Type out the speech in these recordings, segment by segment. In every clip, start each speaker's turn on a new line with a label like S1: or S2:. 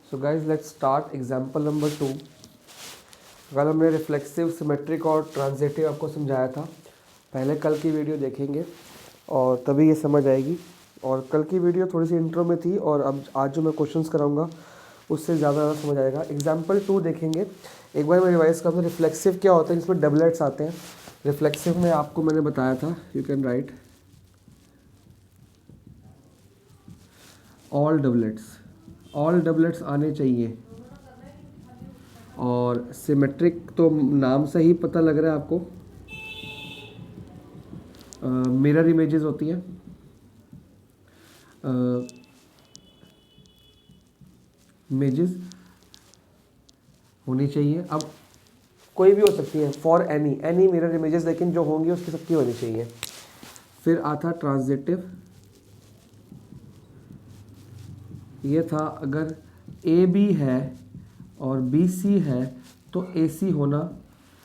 S1: So guys let's start example number 2। कल हमने reflexive, symmetric और ट्रांजिटिव आपको समझाया था। पहले कल की वीडियो देखेंगे और तभी ये समझ आएगी। और कल की वीडियो थोड़ी सी इंट्रो में थी और अब आज जो मैं क्वेश्चंस कराऊंगा उससे ज़्यादा समझ आएगा। एग्जाम्पल 2 देखेंगे। एक बार मैं रिवाइज करूँ, रिफ्लेक्सिव क्या होता है, जिसमें डबलेट्स आते हैं। रिफ्लेक्सिव में आपको मैंने बताया था, you can write all doublets आने चाहिए। और सिमेट्रिक तो नाम से ही पता लग रहा है आपको, मिरर इमेजेस होती हैं। इमेजेस होनी चाहिए, अब कोई भी हो सकती है, फॉर एनी मिरर इमेजेस, लेकिन जो होंगी उसकी सबकी होनी चाहिए। फिर आता ट्रांजिटिव, ये था अगर ए बी है और बी सी है तो ए सी होना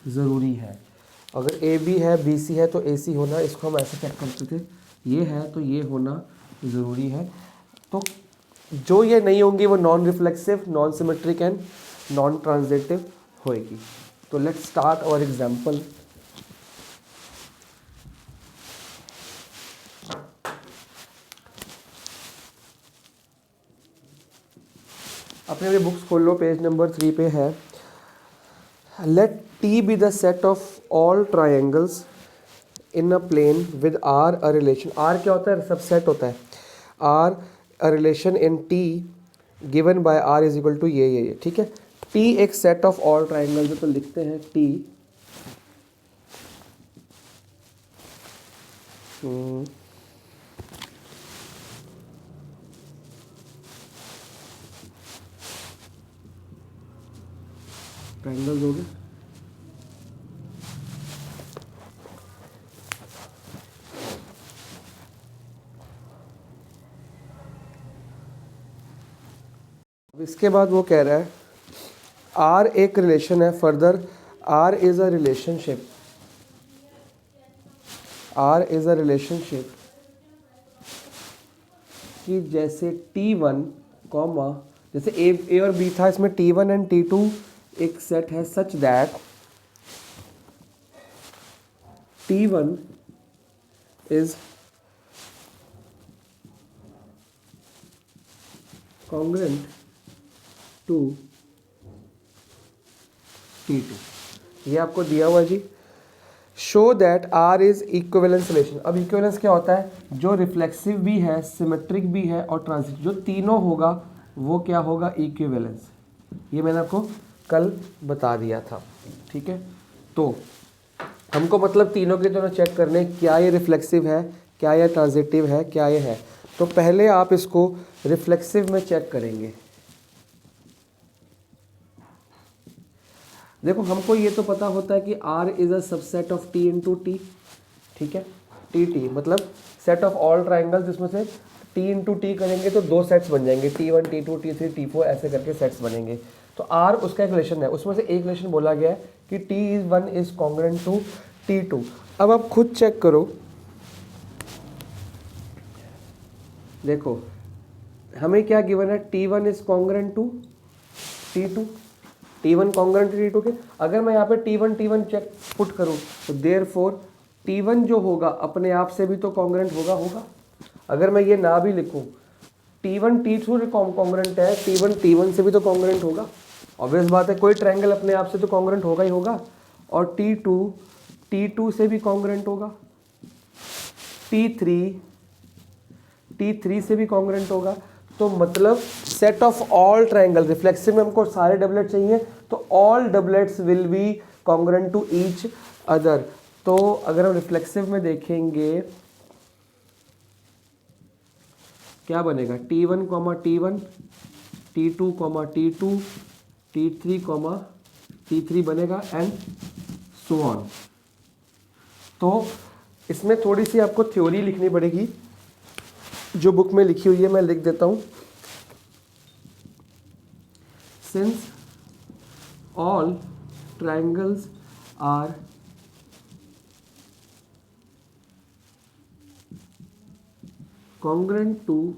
S1: ज़रूरी है। अगर ए बी है, बी सी है तो ए सी होना, इसको हम ऐसे चेक करते थे, ये है तो ये होना ज़रूरी है। तो जो ये नहीं होंगी वो non reflexive, non symmetric and non transitive होएगी। तो लेट्स स्टार्ट आवर एग्जाम्पल। अपने अपनी बुक्स खोल लो, पेज नंबर 3 पे है। Let T be the set of all triangles in a plane with R a relation. R क्या होता है? सबसेट होता है। R a relation in T given by R is equal to ये, ठीक है। टी एक सेट ऑफ ऑल ट्राइंगल्स है, तो लिखते हैं टी ट्राइंगल्स हो गए। अब इसके बाद वो कह रहा है आर एक रिलेशन है। Further R is a relationship, R is a relationship कि जैसे T1 कॉमा, जैसे ए और बी था, इसमें T1 एंड T2 एक सेट है such that T1 is congruent to T2। ये आपको दिया हुआ जी। Show that R is equivalence relation. अब इक्विवेलेंस क्या होता है? जो रिफ्लेक्सिव भी है, सिमेट्रिक भी है और ट्रांजिटिव, जो तीनों होगा वो क्या होगा? इक्विवेलेंस। ये मैंने आपको कल बता दिया था, ठीक है। तो हमको मतलब तीनों के दोनों चेक करने, क्या ये रिफ्लेक्सिव है, क्या ये ट्रांजिटिव है, क्या ये है। तो पहले आप इसको रिफ्लेक्सिव में चेक करेंगे। देखो, हमको ये तो पता होता है कि R is a subset of T into T, ठीक है। टी मतलब सेट ऑफ ऑल ट्राइंगल्स, जिसमें से T इंटू टी करेंगे तो दो सेट्स बन जाएंगे, T1 T2 T3 T4 ऐसे करके सेट्स बनेंगे। तो R उसका एक रिलेशन है, उसमें से एक रिलेशन बोला गया है कि T1 is congruent to T2। अब आप खुद चेक करो, देखो हमें क्या गिवन है? T1 is congruent to T2, T1 congruent to T2 के। अगर मैं यहाँ पे T1 चेक पुट करूँ तो देयरफॉर T1 जो होगा अपने आप से भी तो कॉन्ग्रुएंट होगा। अगर मैं ये ना भी लिखूँ, T1 T2 से कॉन्ग्रुएंट है, T1 से भी तो कॉन्ग्रुएंट होगा। ऑब्वियस बात है, कोई ट्रायंगल अपने आप से तो कॉन्ग्रुएंट होगा ही होगा। और T2 से भी कॉन्ग्रुएंट होगा, T3 से भी कॉन्ग्रुएंट होगा। तो मतलब set of all triangle, reflexive में हमको सारे डबलेट चाहिए, तो all doublets will be congruent to each other. तो अगर हम रिफ्लेक्सिव में देखेंगे क्या बनेगा? T1 T1, T2 T2, T3 T3 बनेगा एंड सो ऑन। तो इसमें थोड़ी सी आपको थ्योरी लिखनी पड़ेगी, जो बुक में लिखी हुई है मैं लिख देता हूं। Since all triangles are congruent to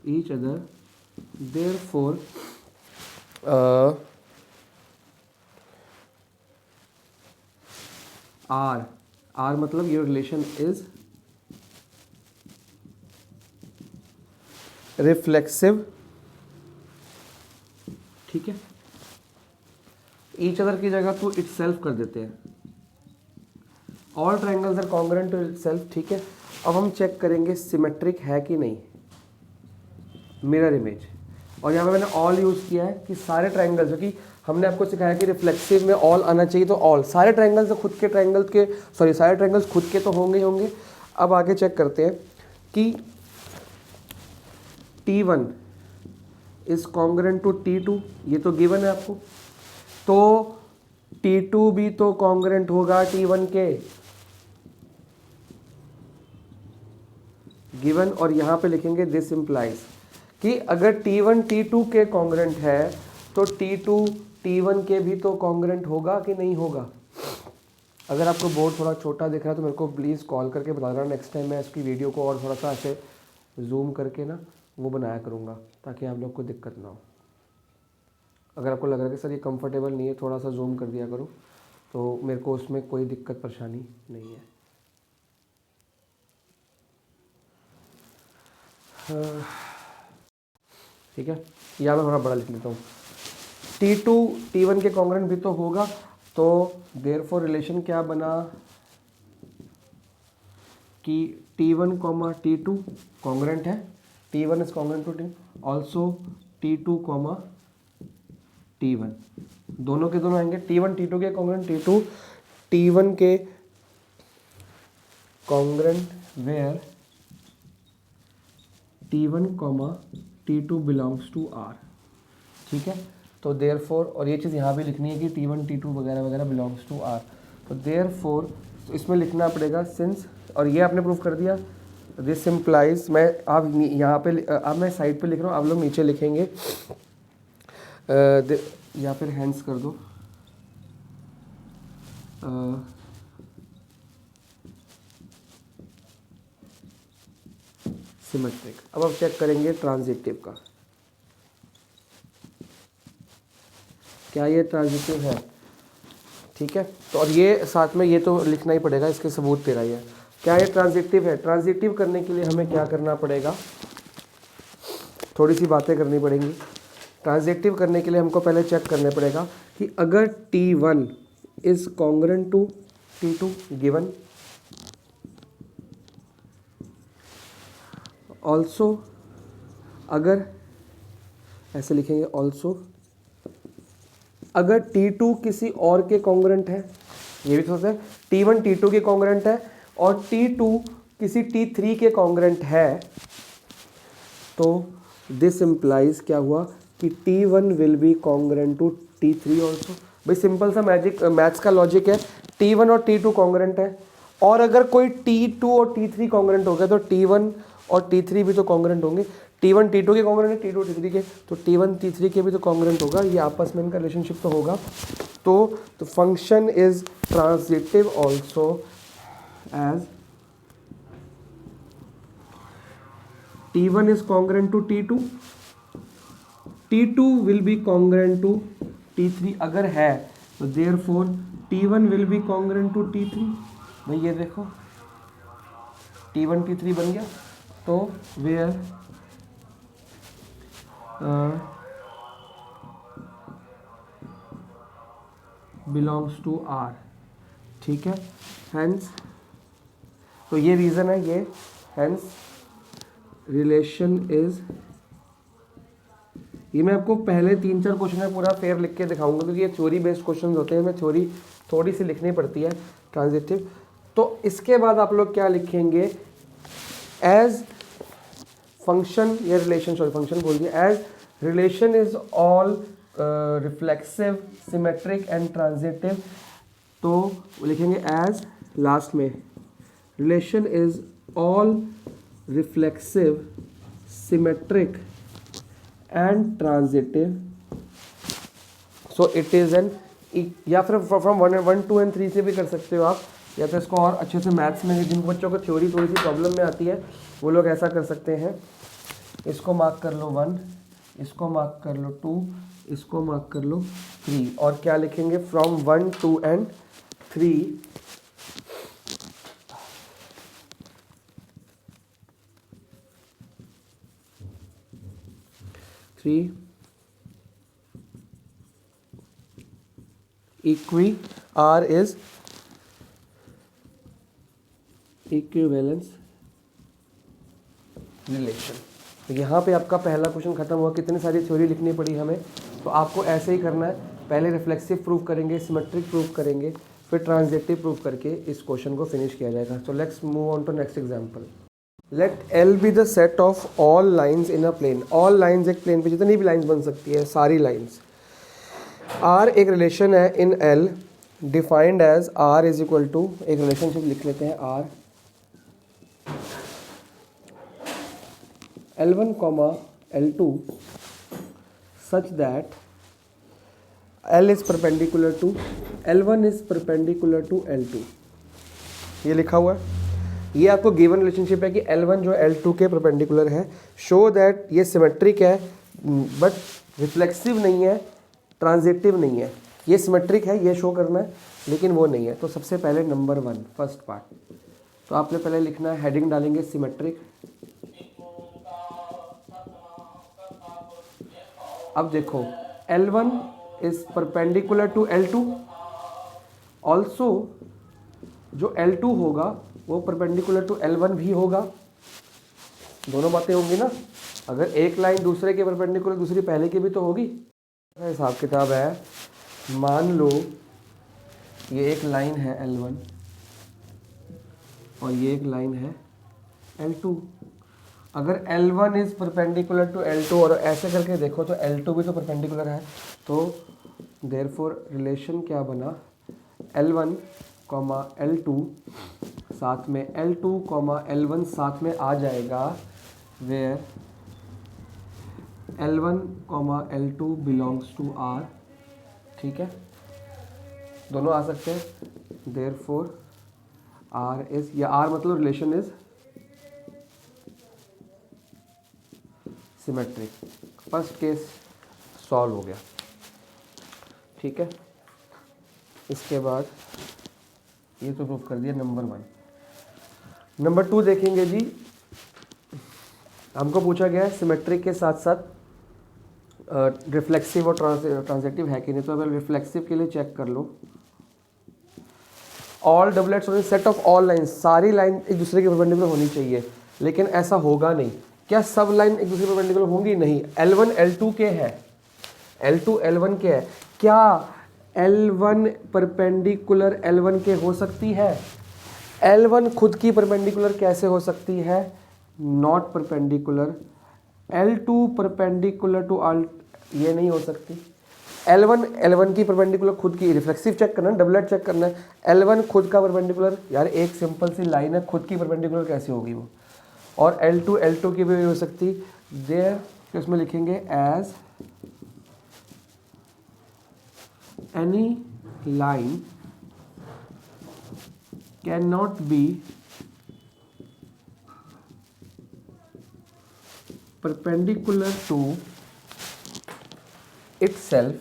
S1: each other, therefore R मतलब योर रिलेशन इज रिफ्लेक्सिव, ठीक है। ईच अदर की जगह तो इटसेल्फ कर देते हैं, all triangles are congruent to itself, ठीक है। अब हम चेक करेंगे सिमेट्रिक है कि नहीं, मिरर इमेज। और यहाँ पे मैंने ऑल यूज़ किया है कि सारे ट्रायंगल्स, जो कि हमने आपको सिखाया कि रिफ्लेक्सिव में ऑल आना चाहिए, तो ऑल सारे ट्रायंगल्स खुद के ट्रायंगल्स के सारे ट्रायंगल्स खुद के तो होंगे ही होंगे। अब आगे चेक करते हैं कि T1 is congruent to T2, ये तो गिवन है आपको, तो T2 भी तो कॉन्ग्रुएंट होगा T1 के, गिवन। और यहाँ पे लिखेंगे दिस इम्प्लाइज कि अगर T1 T2 के कॉन्ग्रुएंट है तो T2 T1 के भी तो कॉन्ग्रुएंट होगा कि नहीं होगा। अगर आपको बोर्ड थोड़ा छोटा दिख रहा है तो मेरे को प्लीज़ कॉल करके बता देना, नेक्स्ट टाइम मैं इसकी वीडियो को और थोड़ा सा ऐसे जूम करके ना वो बनाया करूँगा ताकि आप लोग को दिक्कत ना हो। अगर आपको लग रहा है कि सर ये कंफर्टेबल नहीं है, थोड़ा सा जूम कर दिया करो, तो मेरे को उसमें कोई दिक्कत परेशानी नहीं है। ठीक है, या मैं थोड़ा बड़ा लिख लेता हूँ। T2 T1 के कॉन्ग्रुएंट भी तो होगा, तो देयरफॉर रिलेशन क्या बना कि T1, T2 कॉन्ग्रुएंट है, T1 is congruent to T, also T2, T1 दोनों के दोनों आएंगे। T1 T2 के कॉन्ग्रुएंट, T2 T1 के congruent where T1, T2 belongs to R, ठीक है। तो देयरफॉर, और ये चीज़ यहाँ भी लिखनी है कि T1 T2 वगैरह वगैरह बिलोंग्स टू R, तो देयरफॉर इसमें लिखना पड़ेगा सिंस, और ये आपने प्रूफ कर दिया। दिस इम्प्लाइज, मैं आप यहाँ पे अब मैं साइड पे लिख रहा हूँ, आप लोग नीचे लिखेंगे, या फिर हैंड्स कर दो, सिमेट्रिक। अब हम चेक करेंगे ट्रांजिटिव का, क्या ये ट्रांजिटिव है, ठीक है। तो और ये साथ में ये तो लिखना ही पड़ेगा, इसके सबूत तेरा ही है। क्या ये ट्रांजिटिव है? ट्रांजिटिव करने के लिए हमें क्या करना पड़ेगा, थोड़ी सी बातें करनी पड़ेंगी। ट्रांजिटिव करने के लिए हमको पहले चेक करना पड़ेगा कि अगर T1 is congruent to T2 given, also अगर ऐसे लिखेंगे, ऑल्सो अगर T2 किसी और के कॉन्ग्रुएंट है, ये भी तो है, T1 T2 के कॉन्ग्रुएंट है और T2 किसी T3 के कॉन्ग्रुएंट है, तो दिस इम्प्लाइज क्या हुआ कि T1 will be congruent to T3 also. भाई सिंपल सा मैथ्स का लॉजिक है, T1 और T2 कॉन्ग्रुएंट है, और अगर कोई T2 और T3 कॉन्ग्रुएंट हो गया तो T1 और T3 भी तो कॉन्ग्रुएंट होंगे। T1 T2 के कॉन्ग्रुएंट है, T2 T3 के, तो T1 T3 के भी तो कॉन्ग्रुएंट होगा, ये आपस में इनका रिलेशनशिप तो होगा। तो function is transitive also as T1 is congruent to T2, T2 will be congruent to T3 अगर है, तो therefore T1 will be congruent to T3। भाई ये देखो T1 T3 बन गया, तो where belongs to R, ठीक है। hence तो ये रीज़न है, ये hence रिलेशन इज, ये मैं आपको पहले 3-4 क्वेश्चन में पूरा फेयर लिख के दिखाऊंगा, क्योंकि ये थ्योरी बेस्ड क्वेश्चन होते हैं, मैं थ्योरी थोड़ी सी लिखनी पड़ती है ट्रांजिटिव। तो इसके बाद आप लोग क्या लिखेंगे, एज फंक्शन या रिलेशन, सॉरी फंक्शन बोल दिया, as relation is all reflexive symmetric and transitive, तो लिखेंगे एज लास्ट में relation is all reflexive symmetric and transitive, so it is an, या फिर फ्रॉम 1, 2 एंड 3 से भी कर सकते हो आप, या तो इसको और अच्छे से मैथ्स में, जिन बच्चों को थ्योरी थोड़ी सी प्रॉब्लम में आती है वो लोग ऐसा कर सकते हैं, इसको मार्क कर लो 1, इसको मार्क कर लो 2, इसको मार्क कर लो 3, और क्या लिखेंगे from 1 2 and 3 3 equi R is equivalence relation. तो यहाँ पे आपका पहला क्वेश्चन खत्म हुआ। कितनी सारी थ्योरी लिखनी पड़ी हमें, तो आपको ऐसे ही करना है। पहले रिफ्लेक्सिव प्रूव करेंगे, सिमेट्रिक प्रूव करेंगे, फिर ट्रांजिटिव प्रूव करके इस क्वेश्चन को फिनिश किया जाएगा। तो let's move on to next example. Let L be the set of all lines in a plane. All lines एक प्लेन पे जितनी भी लाइंस बन सकती है, सारी लाइंस। R एक रिलेशन है in L defined as R is equal to, एक रिलेशनशिप लिख लेते हैं R L1, L2 such that L is perpendicular to L1 is perpendicular to L2। ये लिखा हुआ है। ये आपको गिवन रिलेशनशिप है कि L1 जो L2 के परपेंडिकुलर है। शो दैट ये सिमेट्रिक है बट रिफ्लेक्सिव नहीं है, ट्रांजिटिव नहीं है। ये सिमेट्रिक है, ये शो करना है, लेकिन वो नहीं है। तो सबसे पहले नंबर 1 फर्स्ट पार्ट, तो आपने पहले लिखना है, हेडिंग डालेंगे सिमेट्रिक। अब देखो L1 is perpendicular to L2, also जो L2 होगा वो परपेंडिकुलर टू L1 भी होगा। दोनों बातें होंगी ना। अगर एक लाइन दूसरे के परपेंडिकुलर, दूसरी पहले की भी तो होगी। हिसाब किताब है, मान लो ये एक लाइन है L1 और ये एक लाइन है L2। अगर L1 is perpendicular to L2 और ऐसे करके देखो तो L2 भी तो परपेंडिकुलर है। तो देयरफॉर रिलेशन क्या बना, L1, L2 साथ में L2, L1 साथ में आ जाएगा, where L1, L2 belongs to R। ठीक है, दोनों आ सकते हैं। देयरफॉर R इज, या R मतलब relation is symmetric. First case solve हो गया। ठीक है, इसके बाद ये तो प्रूफ कर दिया नंबर 1। नंबर 2 देखेंगे जी। हमको पूछा गया है सिमेट्रिक के साथ साथ रिफ्लेक्सिव और ट्रांजिटिव है कि नहीं। तो अगर रिफ्लेक्सिव के लिए चेक कर लो, ऑल डबलेट्स होने, सेट ऑफ ऑल लाइन, सारी लाइन एक दूसरे के परपेंडिकुलर होनी चाहिए, लेकिन ऐसा होगा नहीं। क्या सब लाइन एक दूसरे परपेंडिकुलर होंगी? नहीं। L1 L2 के है, L2 L1 के है। क्या L1 परपेंडिकुलर L1 के हो सकती है? L1 खुद की परपेंडिकुलर कैसे हो सकती है? Not perpendicular. L2 perpendicular to ये नहीं हो सकती। L1 की परपेंडिकुलर खुद की, रिफ्लेक्सिव चेक करना है, डबलेट चेक करना है। L1 खुद का परपेंडिकुलर, यार एक सिंपल सी लाइन है, खुद की परपेंडिकुलर कैसे होगी वो? और L2 की भी हो सकती। देयर तो इसमें लिखेंगे as any line can not be perpendicular to itself,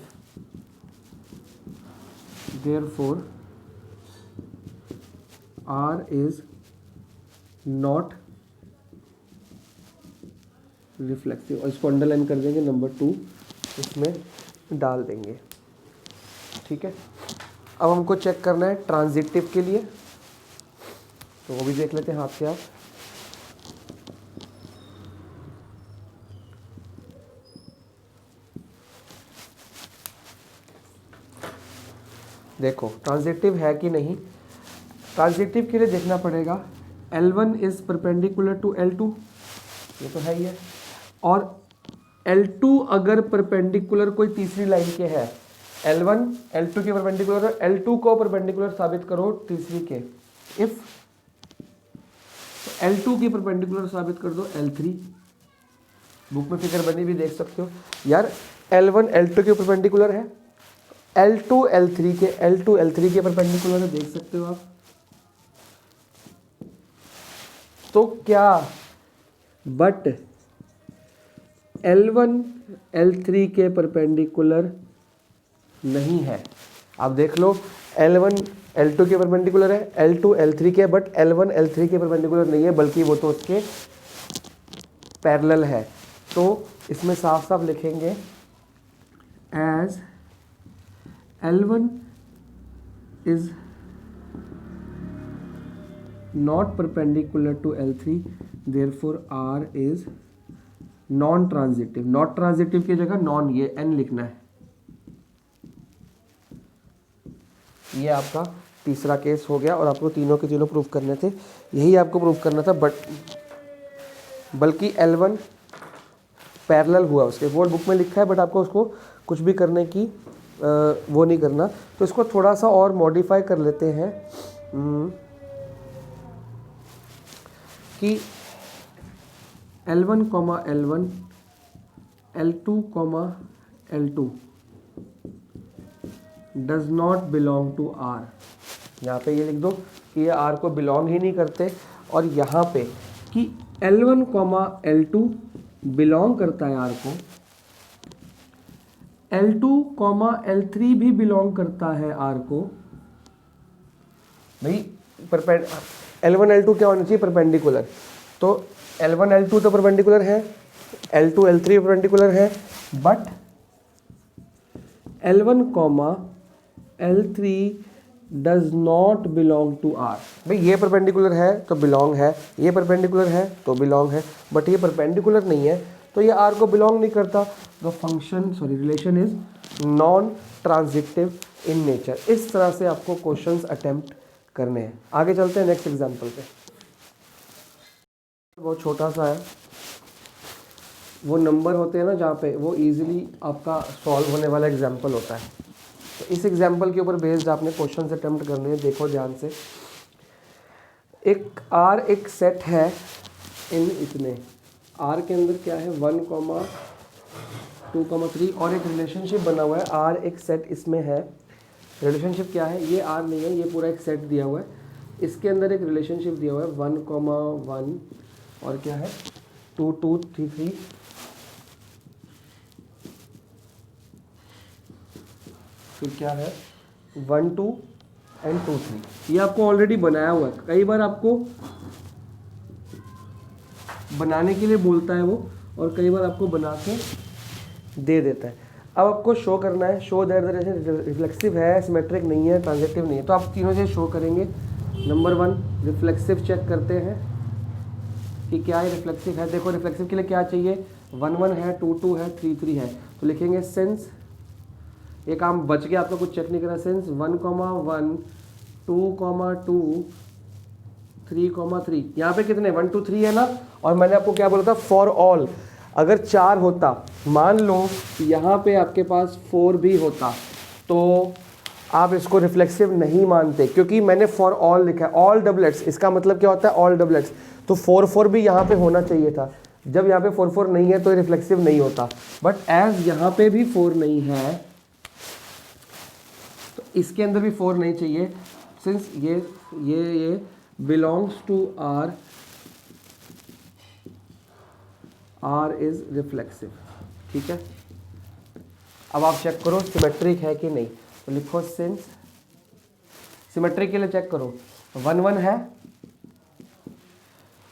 S1: therefore R is not reflexive. और इसको अंडरलाइन कर देंगे, नंबर 2 इसमें डाल देंगे। ठीक है, अब हमको चेक करना है ट्रांजिटिव के लिए, तो वो भी देख लेते हैं हाथ से आप। देखो ट्रांजिटिव है कि नहीं। ट्रांजिटिव के लिए देखना पड़ेगा L1 is perpendicular to L2, ये तो है ही है। और L2 अगर परपेंडिकुलर कोई तीसरी लाइन के है, L1 L2 के परपेंडिकुलर, L2 को परपेंडिकुलर साबित करो तीसरी के। इफ L2 की परपेंडिकुलर साबित कर दो L3। बुक में फिगर बनी भी देख सकते हो यार। L1 L2 के परपेंडिकुलर है, L2 L3 के परपेंडिकुलर है, देख सकते हो आप। तो क्या बट L1 L3 के परपेंडिकुलर नहीं है। आप देख लो, L1 L2 के परपेंडिकुलर है, L2 L3 के, बट L1 L3 के परपेंडिकुलर नहीं है, बल्कि वो तो उसके पैरेलल है। तो इसमें साफ साफ लिखेंगे as L1 is not perpendicular to L3, therefore R is non transitive. Not transitive की जगह नॉन, ये N लिखना है। ये आपका तीसरा केस हो गया और आपको तीनों के तीनों प्रूफ करने थे, यही आपको प्रूफ करना था, बट बल्कि L1 पैरेलल हुआ उसके, बोर्ड बुक में लिखा है, बट आपको उसको कुछ भी करने की वो नहीं करना। तो इसको थोड़ा सा और मॉडिफाई कर लेते हैं कि L1, L1, L2, L2 does not belong to R। यहाँ पे ये लिख दो कि ये R को बिलोंग ही नहीं करते, और यहाँ पे कि L1, L2 बिलोंग करता है R को, L2, L3 भी बिलोंग करता है R को। भाई L1 L2 क्या होना चाहिए? परपेंडिकुलर। तो L1 L2 तो परपेंडिकुलर है, L2 L3 परपेंडिकुलर है, but L1, L3 does not belong to R। भाई ये परपेंडिकुलर है तो बिलोंग है, ये परपेंडिकुलर है तो बिलोंग है, बट ये परपेंडिकुलर नहीं है तो ये R को बिलोंग नहीं करता। तो relation is non transitive in nature. इस तरह से आपको क्वेश्चंस अटेम्प्ट करने हैं। आगे चलते हैं नेक्स्ट एग्जांपल पे। बहुत छोटा सा है, वो नंबर होते हैं ना जहाँ पे वो इजीली आपका सॉल्व होने वाला एग्जांपल होता है। तो इस एग्जांपल के ऊपर बेस्ड आपने क्वेश्चन अटेम्प्ट करने हैं। देखो ध्यान से, एक R एक सेट है इन इतने, R के अंदर क्या है 1, 2, 3 और एक रिलेशनशिप बना हुआ है। R एक सेट इसमें है, रिलेशनशिप क्या है? ये R नहीं है, ये पूरा एक सेट दिया हुआ है, इसके अंदर एक रिलेशनशिप दिया हुआ है 1, 1 और क्या है 2, 2, 3, 3 फिर क्या है 1, 2 एंड 2, 3। ये आपको ऑलरेडी बनाया हुआ है, कई बार आपको बनाने के लिए बोलता है वो, और कई बार आपको बना के दे देता है। अब आपको शो करना है, show that the relation reflexive है, सिमेट्रिक नहीं है, ट्रांजिटिव नहीं है। तो आप तीनों से शो करेंगे। नंबर 1 रिफ्लेक्सिव चेक करते हैं कि क्या ये रिफ्लेक्सिव है। देखो रिफ्लेक्सिव के लिए क्या चाहिए, 1, 1 है, 2, 2 है, 3, 3 है। तो लिखेंगे सिंस, ये काम बच गया, आपको कुछ चेक नहीं करना। सिंस 1, 1, 2, 2, 3, 3, यहाँ पे कितने 1, 2, 3 है ना। और मैंने आपको क्या बोला था, फॉर ऑल। अगर 4 होता, मान लो यहाँ पे आपके पास 4 भी होता, तो आप इसको रिफ्लेक्सिव नहीं मानते, क्योंकि मैंने फॉर ऑल लिखा है, ऑल डबलेट्स। इसका मतलब क्या होता है, ऑल डबलेट्स। तो 4, 4 भी यहाँ पे होना चाहिए था। जब यहाँ पे 4, 4 नहीं है तो ये रिफ्लेक्सिव नहीं होता। बट एज यहाँ पे भी 4 नहीं है तो इसके अंदर भी 4 नहीं चाहिए। सिंस ये belongs to R, R is reflexive. ठीक है, अब आप चेक करो सिमेट्रिक है कि नहीं। तो लिखो सिंस, सिमेट्रिक के लिए चेक करो, 1, 1 है,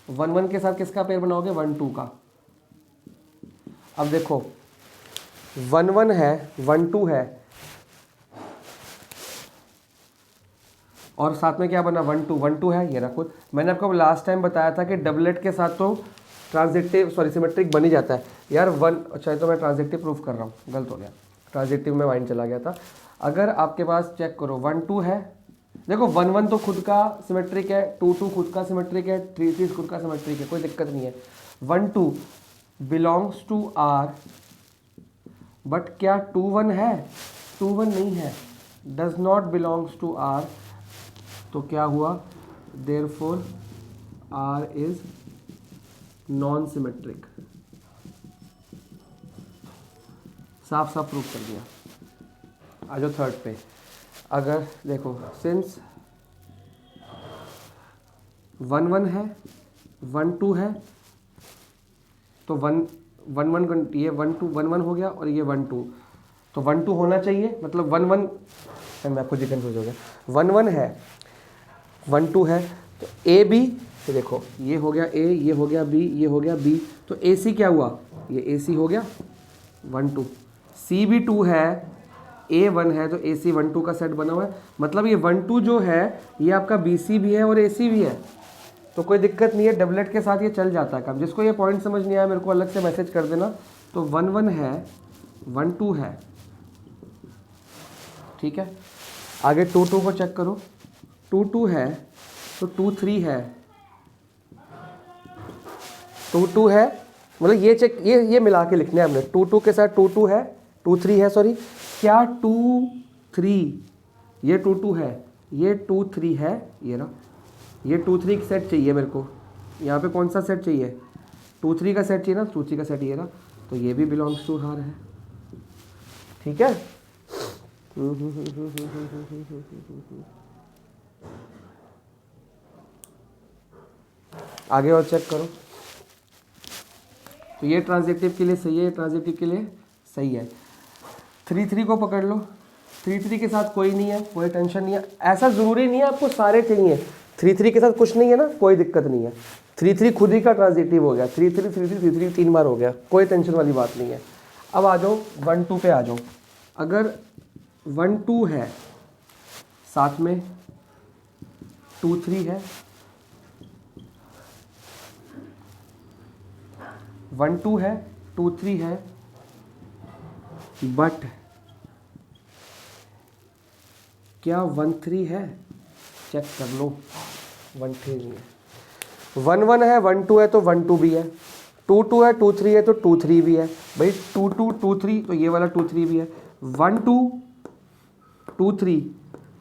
S1: 1, 1 के साथ किसका पेयर बनाओगे, 1, 2 का। अब देखो 1, 1 है, 1, 2 है, और साथ में क्या बना 1, 2, 1, 2 है, ये रखो। मैंने आपको लास्ट टाइम बताया था कि डबलेट के साथ तो सिमेट्रिक बन ही जाता है यार। 1, अच्छा तो मैं ट्रांजिटिव प्रूफ कर रहा हूँ, गलत हो गया, ट्रांजिटिव में माइंड चला गया था। अगर आपके पास चेक करो 1, 2 है, देखो 1, 1 तो खुद का सिमेट्रिक है, 2, 2 खुद का सिमेट्रिक है, 3, 3 खुद का सिमेट्रिक है, कोई दिक्कत नहीं है। 1, 2 बिलोंग्स टू R, बट क्या 2, 1 है, 2, 1 नहीं है, does not belongs to R। तो क्या हुआ, therefore R is non symmetric. साफ साफ प्रूफ कर दिया। आ जाओ थर्ड पे। अगर देखो सिंस 1, 1 है, 1, 2 है, तो 1 1 1 ये 1 2 1 1 हो गया और ये 1 2, तो 1 2 होना चाहिए, मतलब 1 1, मैं खुद ही कंफ्यूज हो गया, 1 1 है, 1 2 है, तो ए बी, तो देखो ये हो गया ए, ये हो गया बी, ये हो गया बी, तो ए सी क्या हुआ, ये ए सी हो गया 1 2, सी भी 2 है, ए 1 है, तो ए सी 1 2 का सेट बना हुआ है, मतलब ये 1 2 जो है ये आपका बी सी भी है और ए सी भी है, तो कोई दिक्कत नहीं है, डबलेट के साथ ये चल जाता है काम। जिसको ये पॉइंट समझ नहीं आया मेरे को अलग से मैसेज कर देना। तो 1 1 है, 1 2 है, ठीक है। आगे 2 2 को चेक करो, 2 2 है तो 2 3 है, 2 2 है, मतलब ये चेक, ये मिला के लिखने हैं हमने, 2 2 के साथ 2 2 है, 2 3 है, सॉरी क्या 2 3, ये 2 2 है, ये 2 3 है, ये रहा, ये 2 3 का सेट चाहिए मेरे को, यहाँ पे कौन सा सेट चाहिए, 2 3 का सेट चाहिए ना, 2 3 का सेट ये रहा, तो ये भी बिलोंग्स टू हार है, ठीक है। आगे और चेक करो, तो ये ट्रांजिटिव के लिए सही है, ये ट्रांजिटिव के लिए सही है। 3 3 को पकड़ लो, 3 3 के साथ कोई नहीं है, कोई टेंशन नहीं है, ऐसा ज़रूरी नहीं है आपको सारे चाहिए, 3 3 के साथ कुछ नहीं है ना, कोई दिक्कत नहीं है, 3 3 खुद ही का ट्रांजिटिव हो गया, 3 3 3 3 3 3 3 बार हो गया, कोई टेंशन वाली बात नहीं है। अब आ जाओ 1 2 पे आ जाओ, अगर 1 2 है साथ में 2 3 है, 1 2 है 2 3 है, बट क्या 1 3 है, चेक कर लो, 1 3 नहीं है, 1 1 है 1 2 है तो 1 2 भी है, 2 2 है 2 3 है तो 2 3 भी है, भाई 2 2 2 3 तो ये वाला 2 3 भी है, 1 2 2 3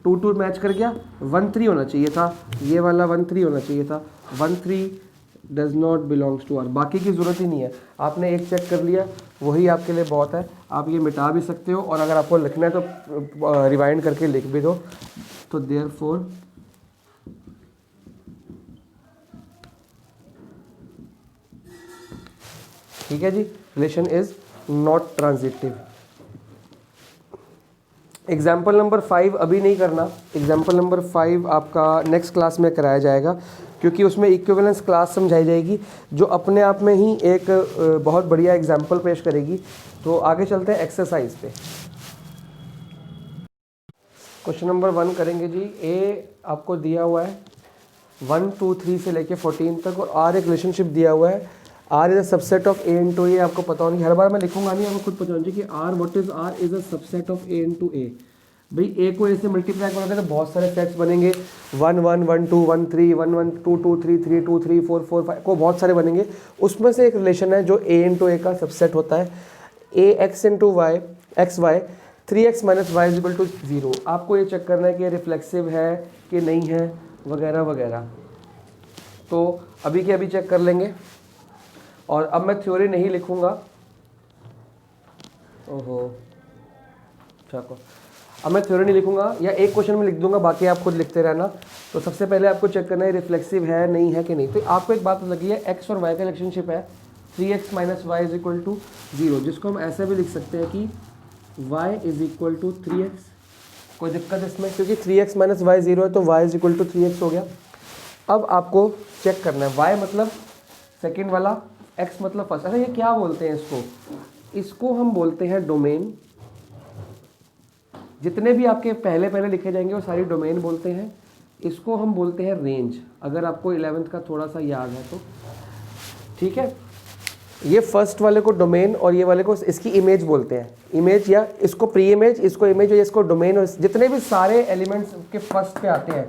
S1: 2 2 मैच कर गया, 1 3 होना चाहिए था, ये वाला 1 3 होना चाहिए था, 1 3 does not belongs to R, बाकी की ज़रूरत ही नहीं है, आपने एक चेक कर लिया वही आपके लिए बहुत है, आप ये मिटा भी सकते हो, और अगर आपको लिखना है तो रिवाइंड करके लिख भी दो। तो देयरफॉर ठीक है जी, relation is not transitive. Example number 5 अभी नहीं करना, एग्जाम्पल नंबर 5 आपका नेक्स्ट क्लास में कराया जाएगा, क्योंकि उसमें इक्विवेलेंस क्लास समझाई जाएगी जो अपने आप में ही एक बहुत बढ़िया एग्जाम्पल पेश करेगी। तो आगे चलते हैं एक्सरसाइज पे। क्वेश्चन नंबर 1 करेंगे जी। ए आपको दिया हुआ है 1 2 3 से लेके 14 तक, और आर एक रिलेशनशिप दिया हुआ है, R is a subset of A into A. आपको पता होगा, हर बार मैं लिखूंगा नहीं, आपको खुद पता होना चाहिए कि R what is R is a subset of A into A. भाई ए को ए से मल्टीप्लाई करोगे तो बहुत सारे सेट्स बनेंगे, 1 1 1 2 1 3 1 1 2 2 3 3 2 3 4 4 5 को बहुत सारे बनेंगे। उसमें से एक रिलेशन है जो ए इंटू ए का सबसेट होता है, A x into y x y 3x minus y is equal to 0। आपको ये चेक करना है कि ये रिफ्लेक्सिव है कि नहीं है, वगैरह वगैरह। तो अभी के अभी चेक कर लेंगे, और अब मैं थ्योरी नहीं लिखूंगा। ओहो चलो, अब मैं थ्योरी नहीं लिखूंगा, या एक क्वेश्चन में लिख दूंगा, बाकी आप खुद लिखते रहना। तो सबसे पहले आपको चेक करना है रिफ्लेक्सिव है नहीं है कि नहीं। तो आपको एक बात लगी है, एक्स और वाई का रिलेशनशिप है 3x minus y is equal to 0, जिसको हम ऐसे भी लिख सकते हैं कि y is equal to 3x। कोई दिक्कत इसमें, क्योंकि 3x माइनस वाई 0 है तो y is equal to 3x हो गया। अब आपको चेक करना है, y मतलब सेकेंड वाला, x मतलब फर्स्ट। अरे ये क्या बोलते हैं इसको, इसको हम बोलते हैं डोमेन। जितने भी आपके पहले पहले लिखे जाएंगे वो सारी डोमेन बोलते हैं। इसको हम बोलते हैं रेंज, अगर आपको 11th का थोड़ा सा याद है तो। ठीक है, ये फर्स्ट वाले को डोमेन और ये वाले को इसकी इमेज बोलते हैं, इमेज, या इसको प्री इमेज, इसको इमेज, या इसको डोमेन। और जितने भी सारे एलिमेंट्स के फर्स्ट पे आते हैं,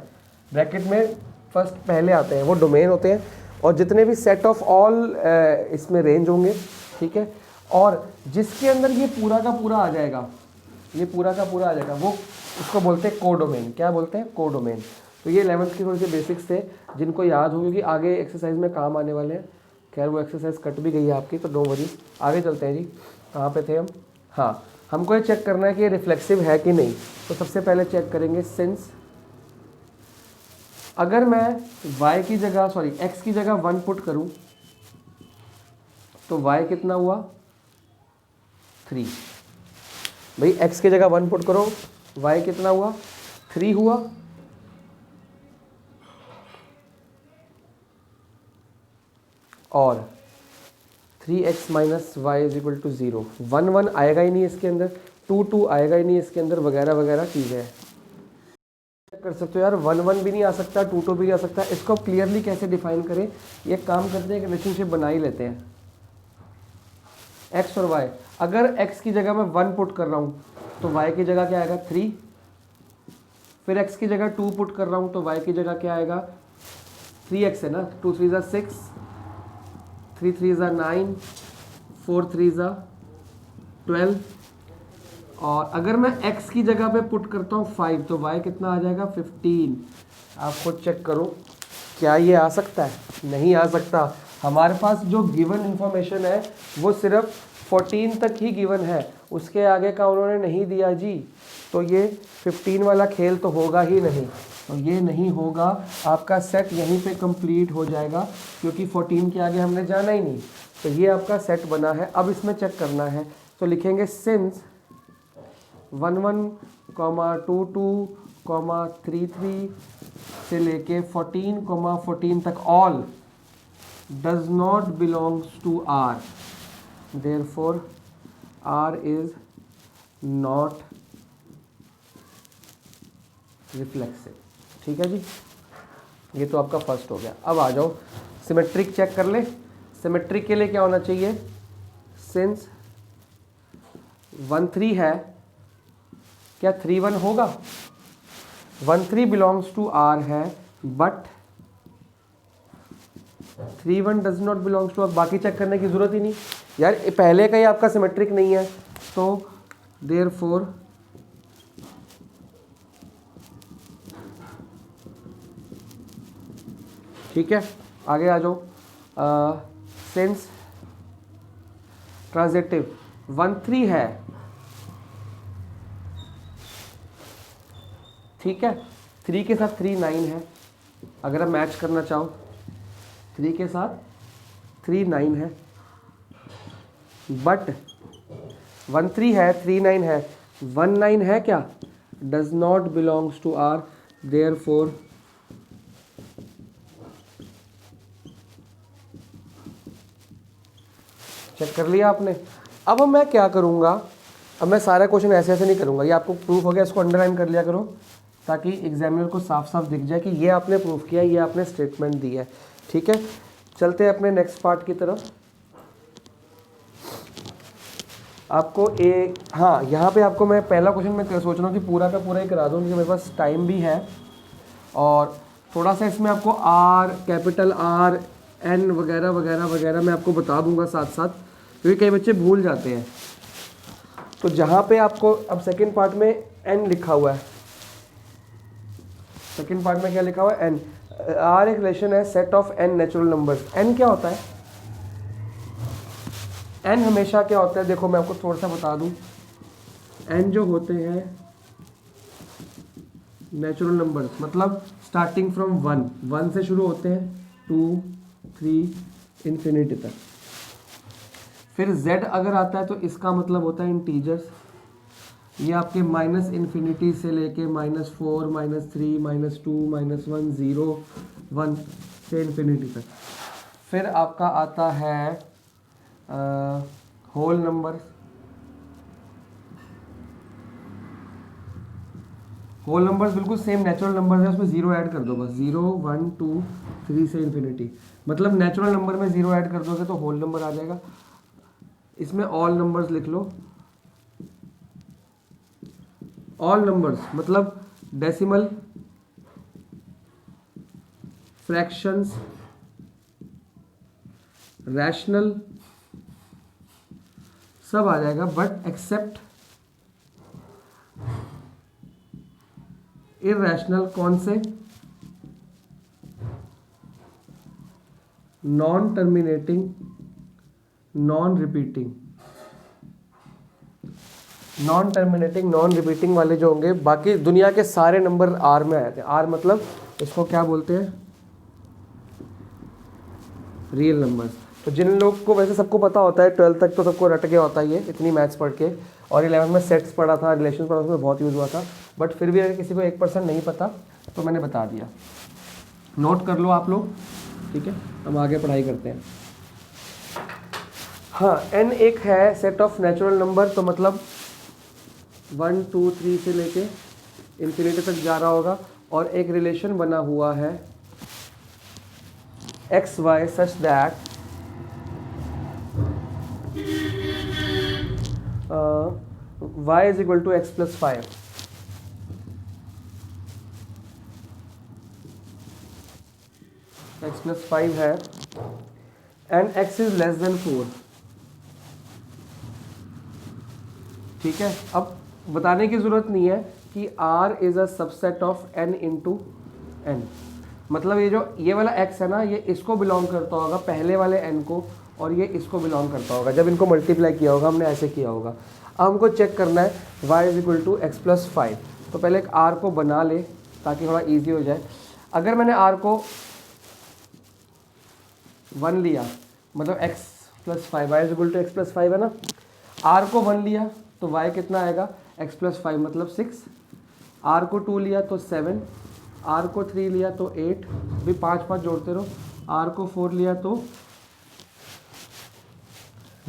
S1: ब्रैकेट में फर्स्ट पहले आते हैं, वो डोमेन होते हैं। और जितने भी सेट ऑफ ऑल इसमें रेंज होंगे, ठीक है। और जिसके अंदर ये पूरा का पूरा आ जाएगा, ये पूरा का पूरा आ जाएगा, वो उसको बोलते हैं कोडोमेन। क्या बोलते हैं? कोडोमेन। तो ये 11th के थोड़े से बेसिक्स थे जिनको याद हो, क्योंकि आगे एक्सरसाइज में काम आने वाले हैं। खैर वो एक्सरसाइज कट भी गई है आपकी, तो डोंट वरी। आगे चलते हैं जी, कहाँ पे थे हम? हाँ, हमको ये चेक करना है कि ये रिफ्लेक्सिव है कि नहीं। तो सबसे पहले चेक करेंगे सिंस अगर मैं y की जगह x की जगह 1 पुट करूं तो y कितना हुआ 3। भाई x की जगह 1 पुट करो, y कितना हुआ 3 हुआ। और 3x minus y is equal to 0। 1 1 आएगा ही नहीं इसके अंदर, 2 2 आएगा ही नहीं इसके अंदर, वगैरह वगैरह चीज़ें हैं। कर सकते हो यार, 1 1 भी नहीं आ सकता, 2 2 भी नहीं आ सकता। इसको क्लियरली कैसे डिफाइन करें, ये काम करते हैं, एक रिलेशनशिप बना ही लेते हैं x और y। अगर x की जगह मैं 1 पुट कर रहा हूँ तो y की जगह क्या आएगा 3, फिर x की जगह 2 पुट कर रहा हूँ तो y की जगह क्या आएगा 3x है ना, 2 3 6, 3 3 9, 4 3 12। और अगर मैं x की जगह पे पुट करता हूँ 5 तो y कितना आ जाएगा 15। आप खुद चेक करो, क्या ये आ सकता है? नहीं आ सकता। हमारे पास जो गिवन इंफॉर्मेशन है वो सिर्फ 14 तक ही गिवन है, उसके आगे का उन्होंने नहीं दिया जी। तो ये 15 वाला खेल तो होगा ही नहीं, तो ये नहीं होगा। आपका सेट यहीं पे कंप्लीट हो जाएगा, क्योंकि 14 के आगे हमने जाना ही नहीं। तो ये आपका सेट बना है। अब इसमें चेक करना है, तो लिखेंगे सिंस 1 1, 2 2, 3 3 से लेके 14, 14 तक all does not belongs to R, therefore R is not reflexive। ठीक है जी, ये तो आपका फर्स्ट हो गया। अब आ जाओ सिमेट्रिक चेक कर ले। सिमेट्रिक के लिए क्या होना चाहिए, सिंस 1 3 है, क्या 3 1 होगा? 1 3 बिलोंग्स टू R है, but 3 1 does not belongs to. अब बाकी चेक करने की जरूरत ही नहीं यार, पहले का ही आपका सिमेट्रिक नहीं है, तो देयरफॉर ठीक है। आगे आ जाओ, सिंस ट्रांजिटिव 1 3 है, ठीक है, 3 के साथ 3 9 है। अगर आप मैच करना चाहो 3 के साथ 3 9 है, बट 1 3 है, 3 9 है, 1 9 है क्या, does not belongs to R, therefore check कर लिया आपने। अब मैं क्या करूँगा, अब मैं सारा क्वेश्चन ऐसे ऐसे नहीं करूँगा, ये आपको प्रूफ हो गया, इसको अंडरलाइन कर लिया करो ताकि एग्जामिनर को साफ साफ दिख जाए कि ये आपने प्रूफ किया, ये आपने स्टेटमेंट दी है। ठीक है, चलते हैं अपने नेक्स्ट पार्ट की तरफ। आपको हाँ, यहाँ पे आपको मैं पहला क्वेश्चन मैं सोच रहा हूँ कि पूरा का पूरा ही करा दूँ, क्योंकि मेरे पास टाइम भी है और थोड़ा सा इसमें आपको आर, कैपिटल आर, एन वगैरह वगैरह वगैरह मैं आपको बता दूंगा साथ साथ, क्योंकि कई बच्चे भूल जाते हैं। तो जहाँ पे आपको अब सेकंड पार्ट में एन लिखा हुआ है, सेकंड पार्ट में क्या लिखा हुआ है, एन। आर एक रिलेशन है, set of N natural numbers. N क्या होता है, एन हमेशा क्या होता है, देखो मैं आपको थोड़ा सा बता दूं। एन जो होते हैं नेचुरल नंबर्स, मतलब स्टार्टिंग फ्रॉम 1 से शुरू होते हैं, 2 3 इन्फिनिटी तक। फिर z अगर आता है तो इसका मतलब होता है इंटीजर्स। ये आपके माइनस इन्फिनिटी से लेके -4, -3, -2, -1, 0, 1 से इन्फिनिटी तक। फिर आपका आता है होल नंबर। होल नंबर्स बिल्कुल सेम नेचुरल नंबर है, उसमें 0 ऐड कर दो बस, 0 1 2 3 से इन्फिनिटी। मतलब नेचुरल नंबर में 0 ऐड कर दोगे तो होल नंबर आ जाएगा। इसमें ऑल नंबर्स लिख लो। ऑल नंबर्स मतलब डेसिमल, फ्रैक्शंस, रैशनल सब आ जाएगा, बट एक्सेप्ट इरैशनल। कौन से, non terminating, non repeating. Non terminating non repeating वाले जो होंगे, बाकी दुनिया के सारे नंबर आर में आए थे। आर मतलब इसको क्या बोलते हैं, रियल नंबर्स। तो जिन लोग को वैसे सबको पता होता है 12th तक तो सबको रट गया होता है ये इतनी मैथ्स पढ़ के, और 11th में सेट्स पढ़ा था, रिलेशन पढ़ा था, उसमें बहुत यूज़ हुआ था, बट फिर भी अगर किसी को 1% नहीं पता तो मैंने बता दिया, नोट कर लो आप लोग, ठीक है। हम आगे पढ़ाई करते हैं। हाँ, n एक है सेट ऑफ नेचुरल नंबर, तो मतलब 1 2 3 से लेके इन्फिनिटी तक जा रहा होगा, और एक रिलेशन बना हुआ है x y such that y is equal to x plus 5। x plus 5 है and x is less than 4, ठीक है। अब बताने की ज़रूरत नहीं है कि R is a subset of n into n, मतलब ये वाला x है ना, ये इसको बिलोंग करता होगा पहले वाले n को, और ये इसको बिलोंग करता होगा, जब इनको मल्टीप्लाई किया होगा हमने ऐसे किया होगा। अब हमको चेक करना है y is equal to x plus 5, तो पहले एक R को बना ले ताकि थोड़ा ईजी हो जाए। अगर मैंने R को 1 लिया, मतलब x plus 5, y is equal to x plus 5 है ना, R को 1 लिया तो y कितना आएगा, x प्लस 5 मतलब 6, R को 2 लिया तो 7, R को 3 लिया तो 8, भी 5 5 जोड़ते रहो, R को 4 लिया तो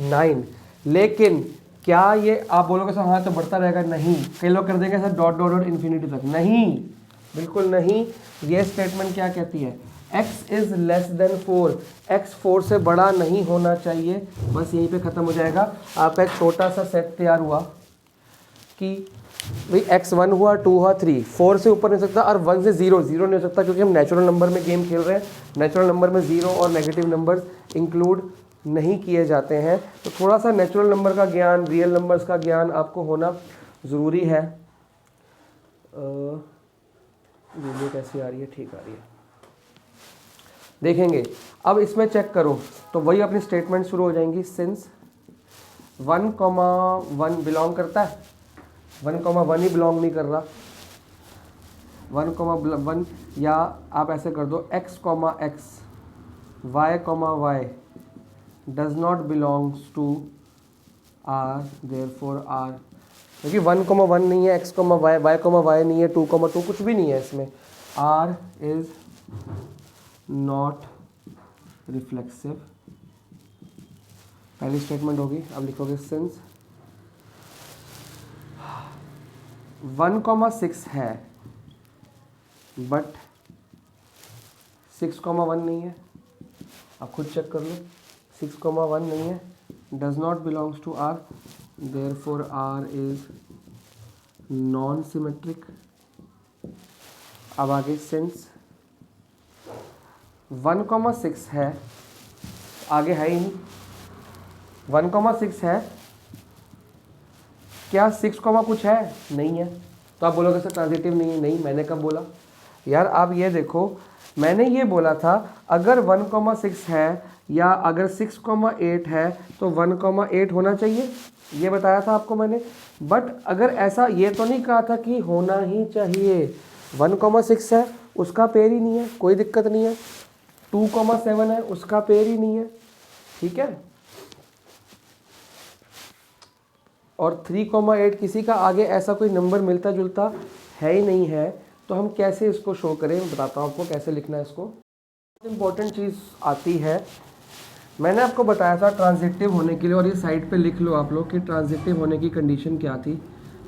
S1: 9। लेकिन क्या ये आप बोलोगे सर हाँ तो बढ़ता रहेगा, नहीं, कई लोग कर देंगे sir dot dot dot infinity तक, नहीं, बिल्कुल नहीं। ये स्टेटमेंट क्या कहती है, x is less than 4, x 4 से बड़ा नहीं होना चाहिए, बस यहीं पे ख़त्म हो जाएगा। आपका एक छोटा सा सेट तैयार हुआ कि भाई x 1 हुआ, 2 हुआ, 3, 4 से ऊपर नहीं हो सकता, और 1 से 0 0 नहीं हो सकता, क्योंकि हम नेचुरल नंबर में गेम खेल रहे हैं, नेचुरल नंबर में 0 और नेगेटिव नंबर्स इंक्लूड नहीं किए जाते हैं। तो थोड़ा सा नेचुरल नंबर का ज्ञान, रियल नंबर्स का ज्ञान आपको होना ज़रूरी है। वीडियो कैसी आ रही है, ठीक आ रही है, देखेंगे। अब इसमें चेक करो तो वही अपनी स्टेटमेंट शुरू हो जाएंगी, सिंस 1,1 बिलोंग करता है, 1,1 ही बिलोंग नहीं कर रहा, 1,1, या आप ऐसे कर दो x, y, does not belongs to R, therefore R, क्योंकि 1,1 नहीं है, x, y नहीं है, 2,2 कुछ भी नहीं है इसमें, R इज नॉट रिफ्लेक्सिव, पहली स्टेटमेंट होगी। अब लिखोगे सिंस 1,6 है बट 6,1 नहीं है, आप खुद चेक कर लो, 6,1 नहीं है, does not belongs to R, therefore R is non symmetric. अब आगे सिंस 1,6 है, आगे है ही नहीं, 1,6 है, क्या 6, कुछ है, नहीं है, तो आप बोलोगे सर ट्रांजिटिव नहीं है, नहीं, मैंने कब बोला यार, आप ये देखो, मैंने ये बोला था अगर 1,6 है या अगर 6,8 है तो 1,8 होना चाहिए, ये बताया था आपको मैंने। बट अगर ऐसा ये तो नहीं कहा था कि होना ही चाहिए, 1,6 है उसका पेयर ही नहीं है, कोई दिक्कत नहीं है, 2,7 है उसका पेयर ही नहीं है, ठीक है, और 3,8 किसी का आगे ऐसा कोई नंबर मिलता जुलता है ही नहीं है, तो हम कैसे इसको शो करें, बताता हूँ आपको कैसे लिखना है इसको। इम्पोर्टेंट चीज़ आती है, मैंने आपको बताया था ट्रांजिटिव होने के लिए, और ये साइड पे लिख लो आप लोग कि ट्रांजिटिव होने की कंडीशन क्या थी,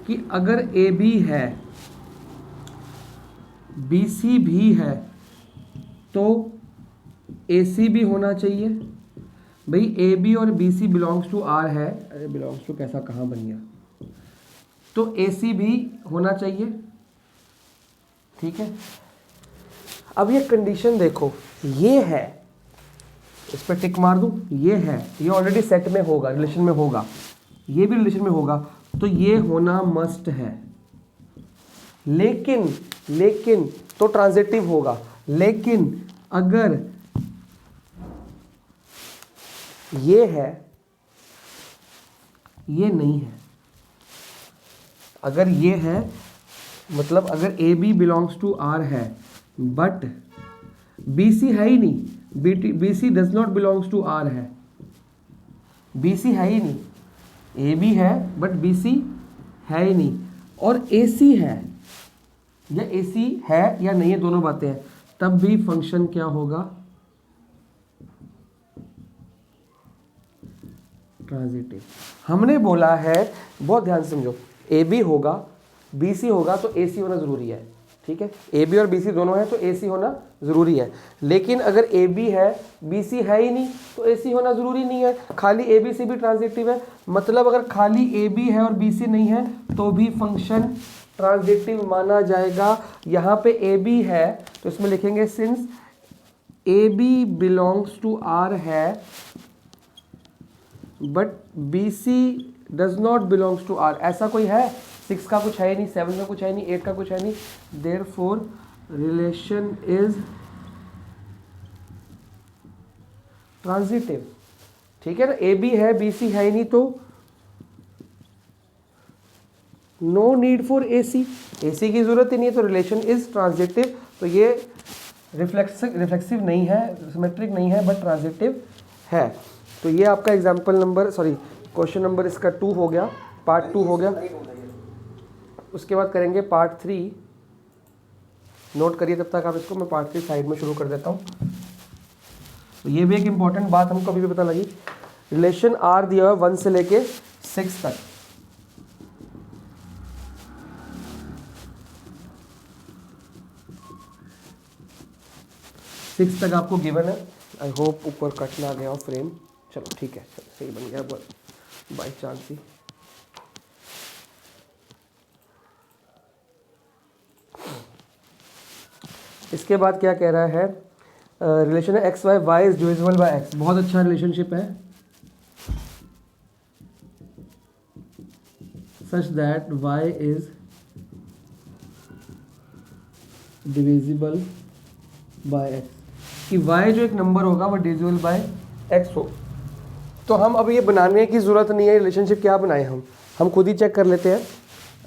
S1: कि अगर ए बी है, बी सी भी है, तो ए सी भी होना चाहिए। भाई ए बी और B C belongs to R है, अरे बिलोंग्स टू कैसा कहाँ बन गया, तो ए सी भी होना चाहिए, ठीक है। अब ये कंडीशन देखो, ये है, इस पर टिक मार दूं, ये है, ये ऑलरेडी सेट में होगा, रिलेशन में होगा, ये भी रिलेशन में होगा, तो ये होना मस्ट है। लेकिन तो ट्रांजिटिव होगा, लेकिन अगर ये है, ये नहीं है, अगर ये है मतलब अगर A B belongs to R है बट बी सी है ही नहीं, B C does not belongs to R है, बी सी है ही नहीं, ए बी है बट बी सी है ही नहीं, और ए सी है या ए सी है या नहीं है, दोनों बातें हैं, तब भी फंक्शन क्या होगा, ट्रांजिटिव। हमने बोला है, बहुत ध्यान से समझो, ए बी होगा, बी सी होगा तो ए सी होना जरूरी है, ठीक है, ए बी और बी सी दोनों है तो ए सी होना जरूरी है। लेकिन अगर ए बी है बी सी है ही नहीं तो ए सी होना जरूरी नहीं है, खाली ए बी सी भी ट्रांजिटिव है। मतलब अगर खाली ए बी है और बी सी नहीं है तो भी फंक्शन ट्रांजिटिव माना जाएगा। यहाँ पे ए बी है तो इसमें लिखेंगे since a B belongs to R है but B C does not belongs to R. ऐसा कोई है, 6 का कुछ है नहीं, 7 का कुछ है नहीं, 8 का कुछ है नहीं, देयरफॉर रिलेशन इज ट्रांजिटिव। ठीक है ना, ए बी है बी सी है ही नहीं तो नो नीड फॉर ए सी की जरूरत ही नहीं है तो रिलेशन इज ट्रांजिटिव। तो ये रिफ्लेक्सिव नहीं है, सिमेट्रिक नहीं है बट ट्रांजिटिव है। तो ये आपका एग्जाम्पल नंबर क्वेश्चन नंबर इसका 2 हो गया, पार्ट 2 हो गया। उसके बाद करेंगे पार्ट 3। नोट करिए तब तक आप इसको, मैं पार्ट 3 साइड में शुरू कर देता हूँ। तो ये भी एक इंपॉर्टेंट बात हमको अभी भी पता लगी, रिलेशन आर दिया हुआ 1 से लेके 6 तक। सिक्स तक आपको गिवन है। आई होप ऊपर कट ना गया हो फ्रेम। चलो ठीक है, चलो सही बन गया बाई चांस ही। इसके बाद क्या कह रहा है, रिलेशन है x y, y is divisible by x. बहुत अच्छा रिलेशनशिप है, such that y is divisible by x, कि y जो एक नंबर होगा वो डिविजिबल बाय x हो। तो हम अब ये बनाने की ज़रूरत नहीं है, रिलेशनशिप क्या बनाए हम खुद ही चेक कर लेते हैं।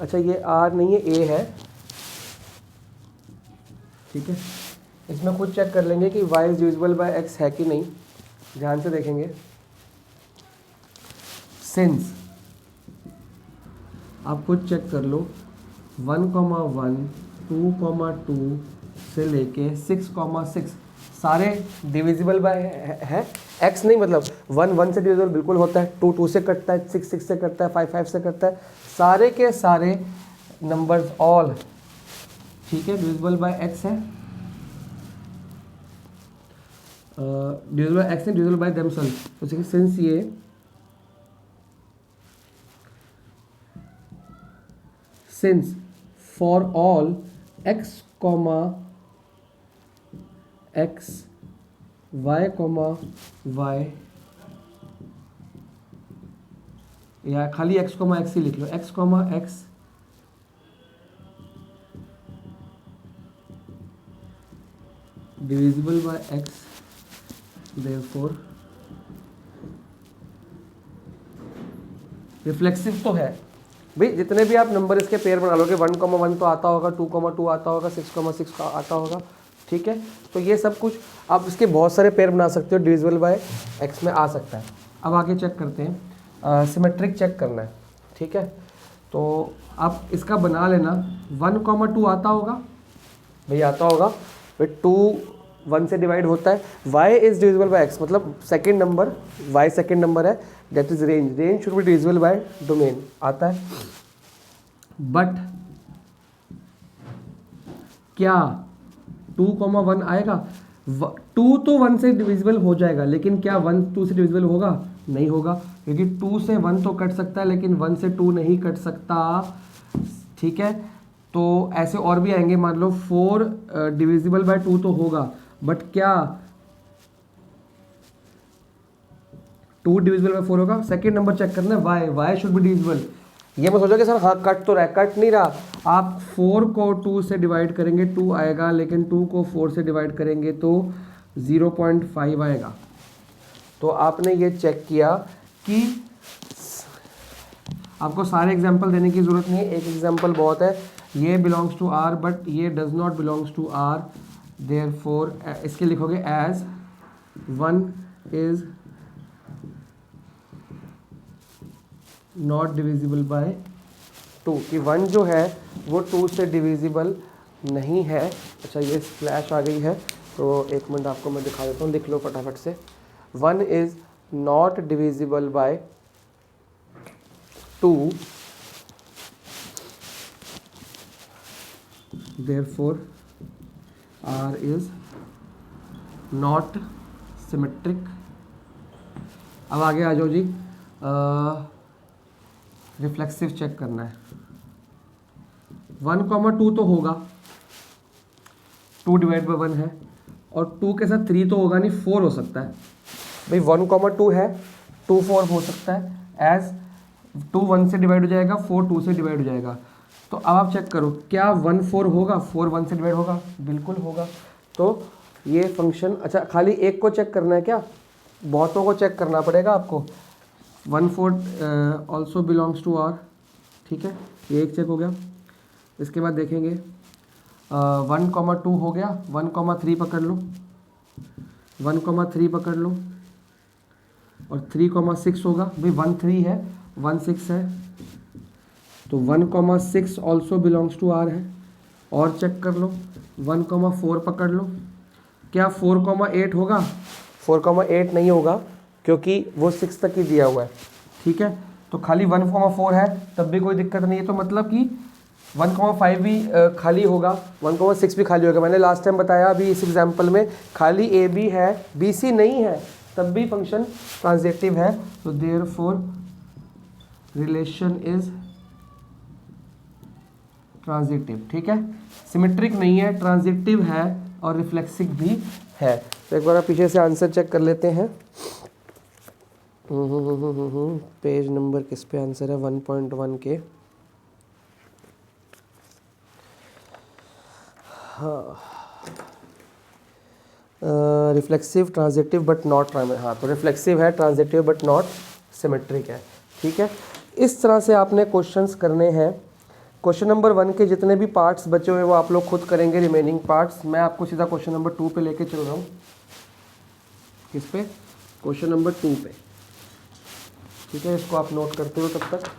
S1: अच्छा ये r नहीं है, a है, ठीक है, इसमें खुद चेक कर लेंगे कि y is divisible by x है कि नहीं। ध्यान से देखेंगे, सिंस आप खुद चेक कर लो 1,1 2,2 से लेके 6,6 सारे डिविजिबल बाय है। x नहीं, मतलब 1 से डिविजिबल बिल्कुल होता है, 2 से कटता है, 6 से कटता है, 5 से कटता है, सारे के सारे नंबर्स ऑल, ठीक है, डिविजिबल बाय x है। डिविजिबल बाय x है, डिविजिबल बाय देमसेल्फ। तो सिंस ये since for all x, x y, y, या खाली x, x ही लिख लो, x, x divisible by x, therefore reflexive तो है। भाई जितने भी आप नंबर इसके पेयर बना लोगे, 1,1 तो आता होगा, 2,2 आता होगा, 6,6 का आता होगा, ठीक है। तो ये सब कुछ आप इसके बहुत सारे पेयर बना सकते हो, डिविजिबल बाय x में आ सकता है। अब आगे चेक करते हैं, सिमेट्रिक चेक करना है, ठीक है। तो आप इसका बना लेना, 1,2 आता होगा, भाई आता होगा, फिर 2 1 से डिवाइड होता है। y is divisible by x, मतलब second number, y second number है, that is range, range should be divisible by domain, आता है। बट क्या 2,1 आएगा? 2 तो 1 से डिविजिबल हो जाएगा, लेकिन क्या 1 2 से डिविजिबल होगा? नहीं होगा, क्योंकि 2 से 1 तो कट सकता है लेकिन 1 से 2 नहीं कट सकता, ठीक है। तो ऐसे और भी आएंगे, मान लो 4 डिविजिबल बाय 2 तो होगा, बट क्या 2 डिविजिबल बाय 4 होगा? सेकेंड नंबर चेक करना है, y शुड बी डिविजिबल। ये मत सोचो कि सर हाँ कट तो रहा है, कट नहीं रहा। आप 4 को 2 से डिवाइड करेंगे 2 आएगा, लेकिन 2 को 4 से डिवाइड करेंगे तो 0.5 आएगा। तो आपने ये चेक किया कि आपको सारे एग्जाम्पल देने की ज़रूरत नहीं है, एक एग्जाम्पल बहुत है, ये बिलोंग्स टू आर बट ये does not belongs to R, therefore इसके लिखोगे as 1 is not divisible by 2, कि 1 जो है वो 2 से डिविजिबल नहीं है। अच्छा ये स्लैश आ गई है तो एक मिनट आपको मैं दिखा देता हूँ, लिख लो फटाफट से। 1 is not divisible by 2, therefore R is not symmetric। अब आगे आ जाओ जी, रिफ्लेक्सिव चेक करना है। 1,2 तो होगा, 2 डिवाइड बाई 1 है, और 2 के साथ 3 तो होगा नहीं, 4 हो सकता है भाई। 1,2 है, 2 4 हो सकता है, एज 2 1 से डिवाइड हो जाएगा, 4 2 से डिवाइड हो जाएगा। तो अब आप चेक करो, क्या 1 4 होगा, 4 1 से डिवाइड होगा, बिल्कुल होगा। तो ये फंक्शन, अच्छा खाली एक को चेक करना है क्या, बहुतों को चेक करना पड़ेगा आपको। 1 4 ऑल्सो बिलोंग्स टू आर, ठीक है, ये एक चेक हो गया। इसके बाद देखेंगे 1,2 हो गया, 1,3 पकड़ लो, 1,3 पकड़ लो, और 3,6 होगा भाई। 1 3 है, 1 6 है, तो 1,6 ऑल्सो बिलोंग्स टू आर है। और चेक कर लो, 1,4 पकड़ लो, क्या 4,8 होगा, 4,8 नहीं होगा क्योंकि वो 6 तक ही दिया हुआ है, ठीक है। तो खाली 1,4 है तब भी कोई दिक्कत नहीं है, तो मतलब कि 1,5 भी खाली होगा, 1,6 भी खाली होगा। मैंने लास्ट टाइम बताया अभी इस एग्जांपल में खाली ए बी है, बी सी नहीं है, तब भी फंक्शन ट्रांजिटिव है। तो देयरफॉर रिलेशन इज ट्रांजिटिव, ठीक है। सिमेट्रिक नहीं है, ट्रांजिटिव है और रिफ्लेक्सिव भी है। तो एक बार पीछे से आंसर चेक कर लेते हैं। पेज नंबर किस पे आंसर है, 1.1 के। हाँ, रिफ्लेक्सिव ट्रांजिटिव बट नॉट, हाँ तो रिफ्लेक्सिव है, ट्रांजिटिव बट नॉट सिमेट्रिक है, ठीक है। इस तरह से आपने क्वेश्चंस करने हैं। क्वेश्चन नंबर 1 के जितने भी पार्ट्स बचे हुए वो आप लोग खुद करेंगे, रिमेनिंग पार्ट्स। मैं आपको सीधा क्वेश्चन नंबर 2 पे लेके चल रहा हूँ। किस पे, क्वेश्चन नंबर 2 पे, ठीक है। इसको आप नोट करते हो तब तक।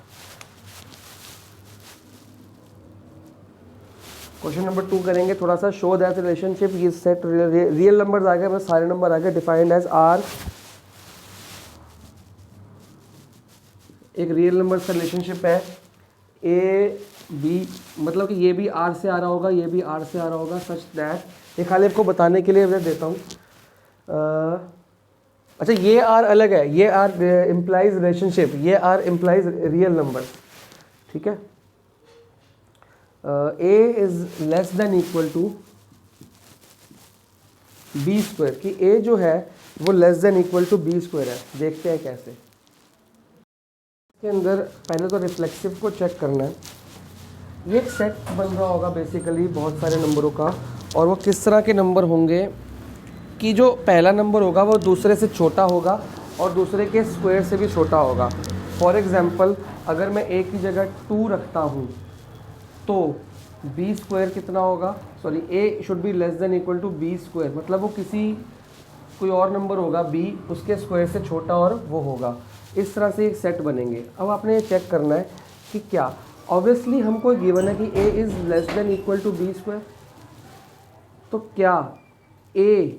S1: क्वेश्चन नंबर 2 करेंगे थोड़ा सा। शो दैट रिलेशनशिप ये सेट रियल नंबर्स आ गए, मतलब सारे नंबर आ गए, डिफाइंड एज आर। एक रियल नंबर्स का रिलेशनशिप है ए बी, मतलब कि ये भी आर से आ रहा होगा, ये भी आर से आ रहा होगा, सच दैट, ये खाली आपको बताने के लिए मैं देता हूँ। अच्छा ये आर अलग है, ये आर इम्प्लाइज रिलेशनशिप, ये आर इम्प्लाइज रियल नंबर, ठीक है। A is less than equal to B square, कि ए जो है वो less than equal to B square है। देखते हैं कैसे। इसके अंदर पहले तो रिफ्लेक्सिव को चेक करना है। ये एक सेट बन रहा होगा बेसिकली बहुत सारे नंबरों का, और वो किस तरह के नंबर होंगे कि जो पहला नंबर होगा वो दूसरे से छोटा होगा और दूसरे के स्क्वायर से भी छोटा होगा। फॉर एग्जांपल अगर मैं ए की जगह 2 रखता हूँ तो बी स्क्वायर कितना होगा, sorry a should be less than equal to B square, मतलब वो किसी कोई और नंबर होगा बी, उसके स्क्वायर से छोटा और वो होगा। इस तरह से एक सेट बनेंगे। अब आपने ये चेक करना है कि क्या, ऑब्वियसली हमको गिवन है कि a is less than equal to B square, तो क्या a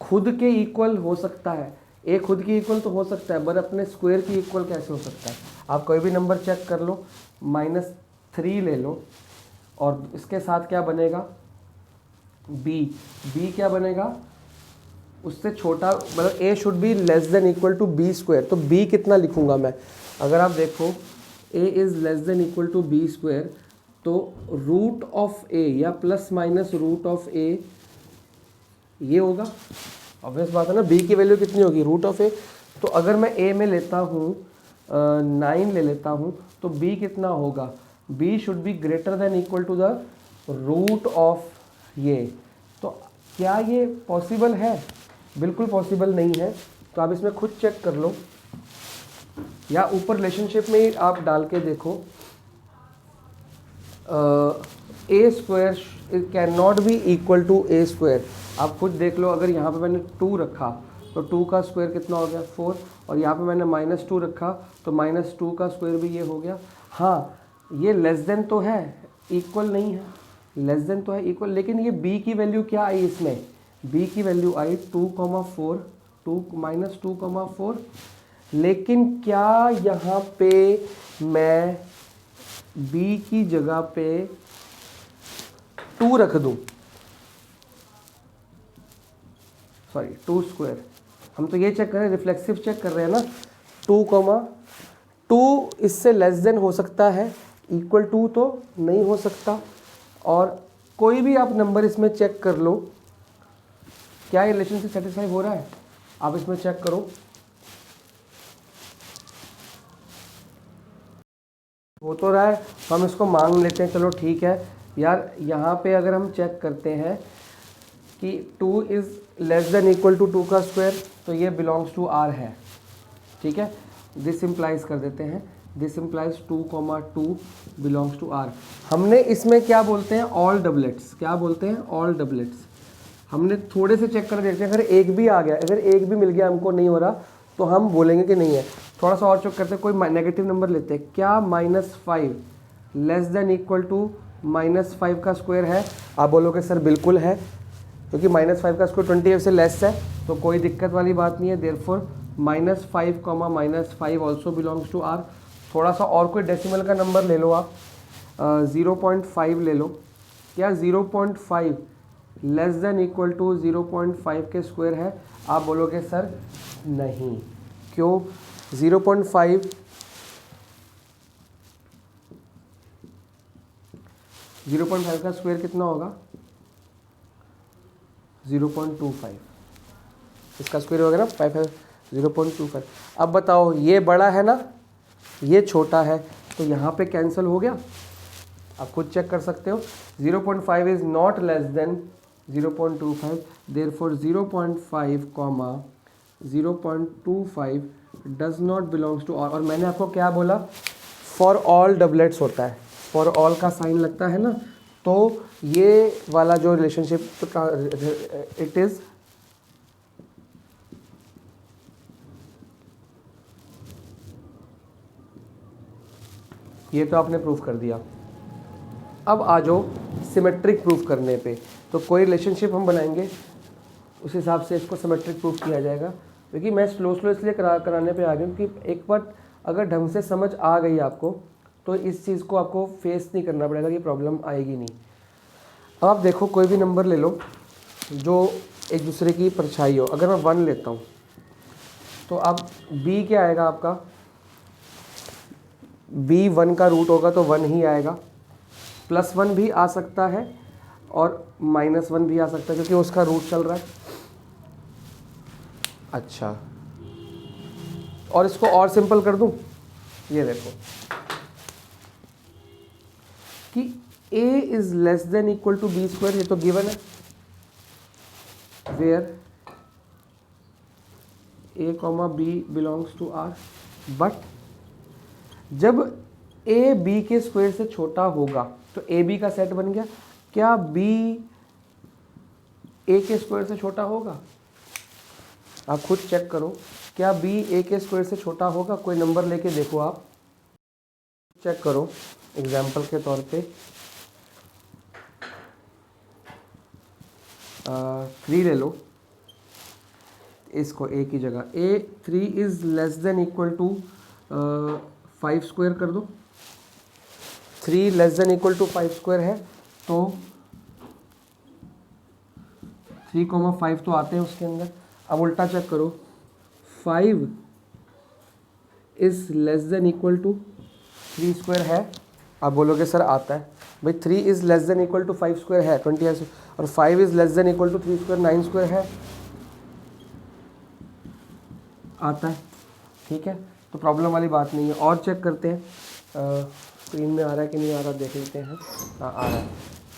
S1: खुद के इक्वल हो सकता है, a खुद की इक्वल तो हो सकता है, पर अपने स्क्वायर की इक्वल कैसे हो सकता है। आप कोई भी नंबर चेक कर लो, -3 ले लो और इसके साथ क्या बनेगा b क्या बनेगा, उससे छोटा, मतलब a should be less than equal to B square. तो b कितना लिखूंगा मैं, अगर आप देखो a is less than equal to B square, तो रूट ऑफ a या plus minus root of a ये होगा। ऑब्वियस बात है ना, b की वैल्यू कितनी होगी, रूट ऑफ a। तो अगर मैं a में लेता हूँ 9 ले लेता हूँ, तो b कितना होगा, b should be greater than equal to the root of ये। तो क्या ये पॉसिबल है, बिल्कुल पॉसिबल नहीं है। तो आप इसमें खुद चेक कर लो, या ऊपर रिलेशनशिप में ही आप डाल के देखो, a square can not be equal to a square. आप खुद देख लो, अगर यहाँ पे मैंने 2 रखा तो 2 का स्क्वायर कितना हो गया 4, और यहाँ पे मैंने -2 रखा तो -2 का स्क्वायर भी ये हो गया। हाँ, ये लेस देन तो है, इक्वल नहीं है, लेस देन तो है, इक्वल, लेकिन ये b की वैल्यू क्या आई इसमें, b की वैल्यू आई 2,4, -2,4। लेकिन क्या यहाँ पे मैं b की जगह पे 2 रख दूँ, सॉरी 2 स्क्वायर, हम तो ये चेक कर रहे हैं, रिफ्लेक्सिव चेक कर रहे हैं ना। 2, इससे लेस देन हो सकता है, इक्वल टू तो नहीं हो सकता। और कोई भी आप नंबर इसमें चेक कर लो, क्या ये रिलेशनशिप सेटिस्फाई हो रहा है, आप इसमें चेक करो, हो तो रहा है, तो हम इसको मांग लेते हैं, चलो ठीक है यार। यहाँ पे अगर हम चेक करते हैं कि 2 is less than equal to 2 का स्क्वायर, तो ये बिलोंग्स टू R है, ठीक है। दिस इम्प्लाइज कर देते हैं, this implies 2,2 belongs to R। हमने इसमें क्या बोलते हैं, ऑल डबलेट्स, क्या बोलते हैं, ऑल डबलेट्स। हमने थोड़े से चेक कर देखते हैं, अगर एक भी आ गया, अगर एक भी मिल गया हमको नहीं हो रहा, तो हम बोलेंगे कि नहीं है। थोड़ा सा और चेक करते हैं, कोई नेगेटिव नंबर लेते हैं, क्या -5 लेस देन इक्वल टू -5 का स्क्वायर है, आप बोलोगे सर बिल्कुल है, क्योंकि -5 का स्क्वायर 28 से लेस है, तो कोई दिक्कत वाली बात नहीं है। Therefore -5, -5 also belongs to R। थोड़ा सा और कोई डेसिमल का नंबर ले लो आप, 0.5 ले लो, क्या 0.5 लेस देन इक्वल टू 0.5 के स्क्वायर है, आप बोलोगे सर नहीं, क्यों, 0.5 का स्क्वायर कितना होगा, 0.25, इसका स्क्वायर होगा ना 0.25। अब बताओ, ये बड़ा है ना, ये छोटा है, तो यहाँ पे कैंसिल हो गया, आप खुद चेक कर सकते हो। 0.5 is not less than 0.25, therefore 0.5, 0.25 does not belongs to R। और मैंने आपको क्या बोला, फॉर ऑल डबलेट्स होता है, फॉर ऑल का साइन लगता है ना, तो ये वाला जो रिलेशनशिप इट इज ये तो आपने प्रूफ कर दिया। अब आ जाओ सिमेट्रिक प्रूफ करने पे, तो कोई रिलेशनशिप हम बनाएंगे, उस हिसाब से इसको सिमेट्रिक प्रूफ किया जाएगा। क्योंकि मैं स्लो इसलिए कराने पे आ गया हूँ कि एक बार अगर ढंग से समझ आ गई आपको, तो इस चीज़ को आपको फेस नहीं करना पड़ेगा, कि प्रॉब्लम आएगी नहीं। अब आप देखो, कोई भी नंबर ले लो जो एक दूसरे की परछाई हो। अगर मैं 1 लेता हूँ, तो अब b क्या आएगा आपका, b 1 का रूट होगा तो 1 ही आएगा, +1 भी आ सकता है और -1 भी आ सकता है, क्योंकि उसका रूट चल रहा है। अच्छा, और इसको और सिंपल कर दूं, ये देखो कि a is less than equal to b square, ये तो गिवन है, where a, b belongs to R। But जब a b के स्क्वायर से छोटा होगा, तो a b का सेट बन गया, क्या b a के स्क्वायर से छोटा होगा, आप खुद चेक करो, क्या b a के स्क्वायर से छोटा होगा, कोई नंबर लेके देखो, आप चेक करो एग्जाम्पल के तौर पे। 3 ले लो, इसको a की जगह, a 3 is less than equal to 5 square कर दो, 3 less than equal to 5 square है, तो 3,5 तो आते हैं उसके अंदर। अब उल्टा चेक करो, 5 is less than equal to 3 square है, आप बोलोगे सर आता है, भाई 3 is less than equal to 5 square है 20, और 5 is less than equal to 3 square 9 square है, आता है, ठीक है, तो प्रॉब्लम वाली बात नहीं है। और चेक करते हैं, स्क्रीन में आ रहा है कि नहीं आ रहा, देख लेते हैं। हाँ, आ रहा है।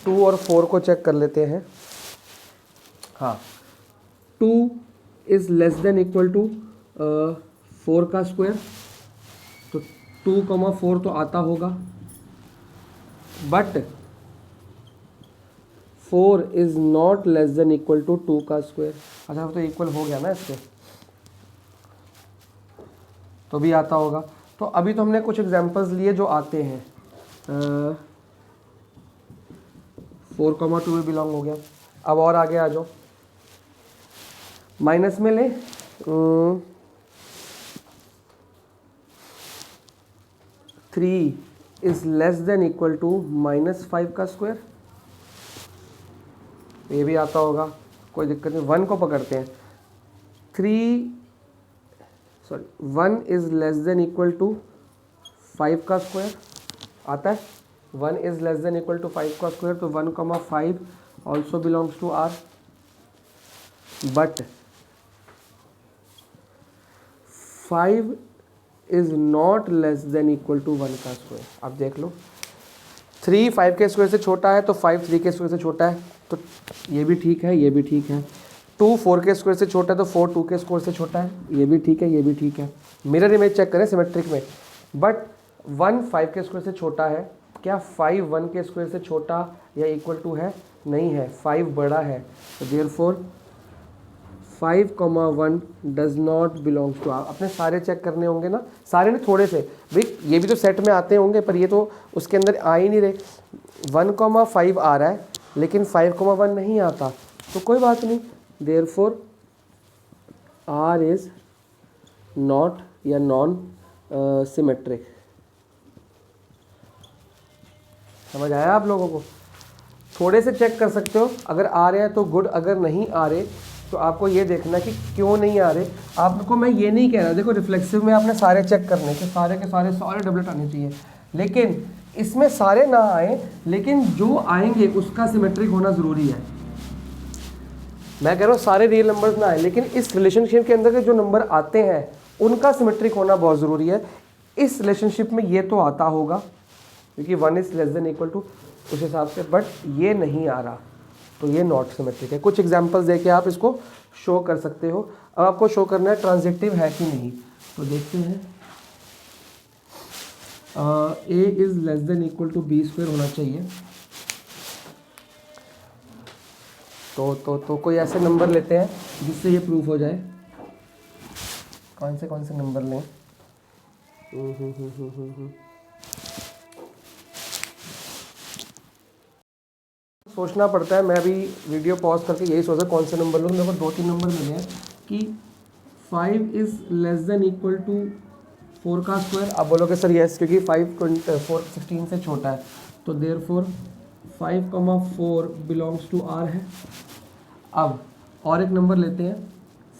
S1: 2 और 4 को चेक कर लेते हैं। हाँ, 2 is less than equal to 4 का स्क्वायर, तो 2,4 तो आता होगा, but 4 is not less than equal to 2 का स्क्वायर। अच्छा, तो इक्वल हो गया ना इसके, तो भी आता होगा। तो अभी तो हमने कुछ एग्जांपल्स लिए जो आते हैं। 4,2 भी बिलोंग हो गया। अब और आगे आ जाओ, माइनस में ले 3 is less than equal to -5 का स्क्वायर, ये भी आता होगा, कोई दिक्कत नहीं। 1 को पकड़ते हैं, 1 is less than equal to 5 का स्क्वायर आता है। 1 is less than equal to 5 का स्क्वायर, तो 1,5 also belongs to R, but 5 is not less than equal to 1 का स्क्वायर। अब देख लो, 3 5 के स्क्वायर से छोटा है तो 5 3 के स्क्वायर से छोटा है, तो ये भी ठीक है, ये भी ठीक है। 2 4 के स्क्वायर से छोटा है तो 4 2 के स्क्वायर से छोटा है, ये भी ठीक है, ये भी ठीक है। मिरर इमेज चेक करें सिमेट्रिक में, बट 1 5 के स्क्वायर से छोटा है, क्या 5 1 के स्क्वायर से छोटा या इक्वल टू है? नहीं है, 5 बड़ा है, तो therefore 5,1 does not belongs to R. अपने सारे चेक करने होंगे ना, सारे नहीं थोड़े से, भाई ये भी तो सेट में आते होंगे पर ये तो उसके अंदर आ ही नहीं रहे। 1,5 आ रहा है लेकिन 5,1 नहीं आता, तो कोई बात नहीं, देयरफॉर आर इज नॉट या नॉन सिमेट्रिक। समझ आया आप लोगों को? थोड़े से चेक कर सकते हो, अगर आ रहे हैं तो गुड, अगर नहीं आ रहे तो आपको ये देखना कि क्यों नहीं आ रहे। आपको मैं ये नहीं कह रहा, देखो रिफ्लेक्सिव में आपने सारे चेक करने के सारे के सारे डबलेट आने चाहिए, लेकिन इसमें सारे ना आए, लेकिन जो आएंगे उसका सिमेट्रिक होना ज़रूरी है। मैं कह रहा हूँ सारे रियल नंबर्स ना आए, लेकिन इस रिलेशनशिप के अंदर के जो नंबर आते हैं उनका सिमेट्रिक होना बहुत ज़रूरी है। इस रिलेशनशिप में ये तो आता होगा क्योंकि 1 is less than equal to उस हिसाब से, बट ये नहीं आ रहा, तो ये नॉट सिमेट्रिक है। कुछ एग्जांपल्स देके आप इसको शो कर सकते हो। अब आपको शो करना है ट्रांजिटिव है कि नहीं, तो देखते हैं। a is less than equal to B square होना चाहिए, तो कोई ऐसे नंबर लेते हैं जिससे ये प्रूफ हो जाए। कौन से नंबर लें? सोचना पड़ता है। मैं अभी वीडियो पॉज करके यही सोचा कौन से नंबर लूँ। मेरे को 2-3 नंबर मिले हैं कि 5 is less than equal to 4 का स्क्वायर। आप बोलोगे सर यस, क्योंकि 4 16 से छोटा है, तो देयरफॉर 5,4 बिलोंग्स टू आर है। अब और एक नंबर लेते हैं,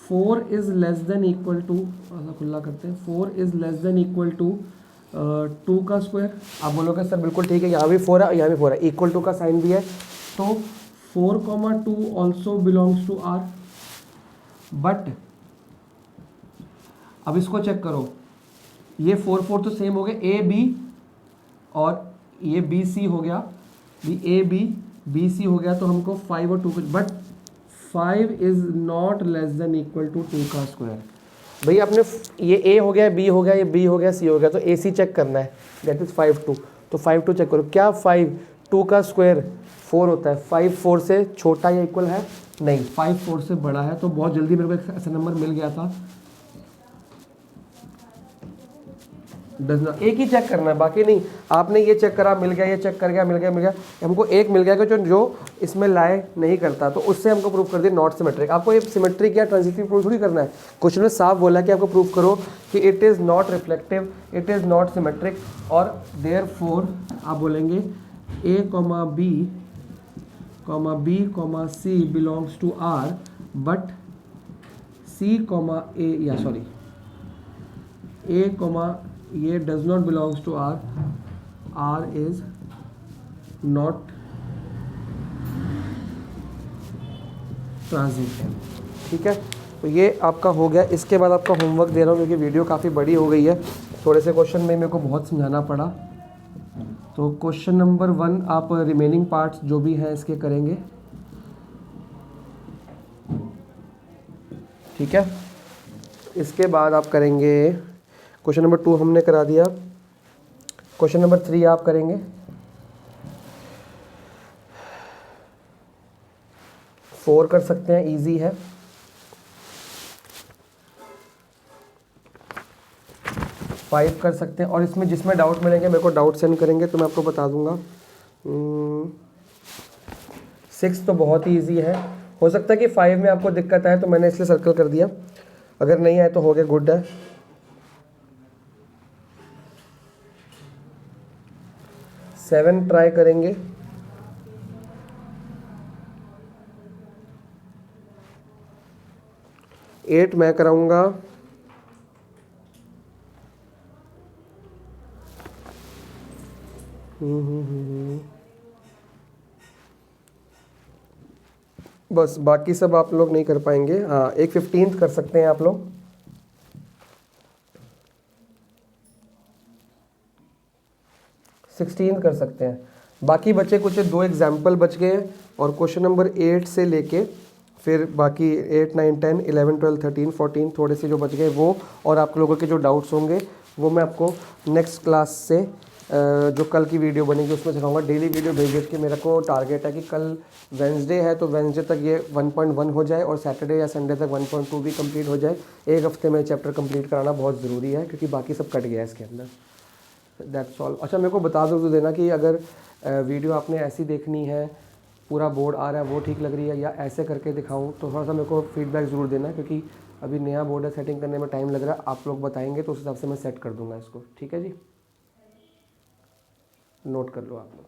S1: 4 is less than equal to, ऐसा खुला करते हैं, 4 is less than equal to 2 का स्क्वायर। आप बोलोगे सर बिल्कुल ठीक है, यहाँ भी 4 है, यहाँ भी 4 है, इक्वल टू का साइन भी है, तो 4,2 also belongs to R. But अब इसको चेक करो, ये 4 4 तो सेम हो गए, ए बी, और ये बी सी हो गया, ए बी बी सी हो गया, तो हमको 5 और 2, but 5 is not less than equal to 2 का स्क्वायर। भैया आपने ये ए हो गया, बी हो गया, ये बी हो गया, सी हो गया, तो ए सी चेक करना है, दैट इज़ 5 2, तो 5 2 चेक करो, क्या 5 2 का स्क्वायर 4 होता है? 5 4 से छोटा या इक्वल है? नहीं, 5 4 से बड़ा है। तो बहुत जल्दी मेरे को ऐसा नंबर मिल गया था। एक ही चेक करना है, बाकी नहीं। आपने ये चेक करा, मिल गया, ये चेक कर गया, मिल गया, मिल गया, हमको एक मिल गया कि जो इसमें लाए नहीं करता, तो उससे हमको प्रूफ कर दिया नॉट सिमेट्रिक। आपको ये सिमेट्रिक या ट्रांजिटिव प्रूफ थोड़ी करना है। क्वेश्चन में साफ बोला कि आपको प्रूफ करो कि it is not reflexive, it is not symmetric, और देयरफॉर आप बोलेंगे a, b, c belongs to r, but c, a या सॉरी a, ये does not belongs to R, R is not transitive. ठीक है, तो ये आपका हो गया। इसके बाद आपका होमवर्क दे रहा हूँ क्योंकि वीडियो काफ़ी बड़ी हो गई है, थोड़े से क्वेश्चन में मेरे को बहुत समझाना पड़ा। तो क्वेश्चन नंबर 1 आप रिमेनिंग पार्ट्स जो भी हैं इसके करेंगे, ठीक है। इसके बाद आप करेंगे क्वेश्चन नंबर 2 हमने करा दिया, क्वेश्चन नंबर 3 आप करेंगे, 4 कर सकते हैं, इजी है। 5 कर सकते हैं। और इसमें जिसमें डाउट मिलेंगे मेरे को डाउट सेंड करेंगे तो मैं आपको बता दूंगा। 6 तो बहुत ही ईजी है। हो सकता है कि 5 में आपको दिक्कत आए तो मैंने इसलिए सर्कल कर दिया, अगर नहीं आए तो हो गया, गुड है। 7 ट्राई करेंगे। 8 मैं कराऊंगा। बस बाकी सब आप लोग नहीं कर पाएंगे। हाँ, एक 15th कर सकते हैं आप लोग। 16 कर सकते हैं। बाकी बचे कुछ 2 एग्जाम्पल बच गए हैं, और क्वेश्चन नंबर 8 से लेके फिर बाकी 8, 9, 10, 11, 12, 13, 14 थोड़े से जो बच गए वो, और आप लोगों के जो डाउट्स होंगे वो मैं आपको नेक्स्ट क्लास से जो कल की वीडियो बनेगी उसमें सिखाऊंगा। डेली वीडियो भेज भेज के मेरा को टारगेट है कि कल वेंसडे है तो वेंसडे तक ये 1.1 हो जाए और सैटरडे या संडे तक 1.2 भी कंप्लीट हो जाए। एक हफ्ते में चैप्टर कंप्लीट कराना बहुत ज़रूरी है क्योंकि बाकी सब कट गया है इसके अंदर। That's all. अच्छा, मेरे को बता दो तो देना कि अगर वीडियो आपने ऐसी देखनी है, पूरा बोर्ड आ रहा है वो ठीक लग रही है, या ऐसे करके दिखाऊं, तो थोड़ा सा मेरे को फीडबैक ज़रूर देना क्योंकि अभी नया बोर्ड है, सेटिंग करने में टाइम लग रहा है। आप लोग बताएंगे तो उस हिसाब से मैं सेट कर दूंगा इसको। ठीक है जी, नोट कर लो आप लोग।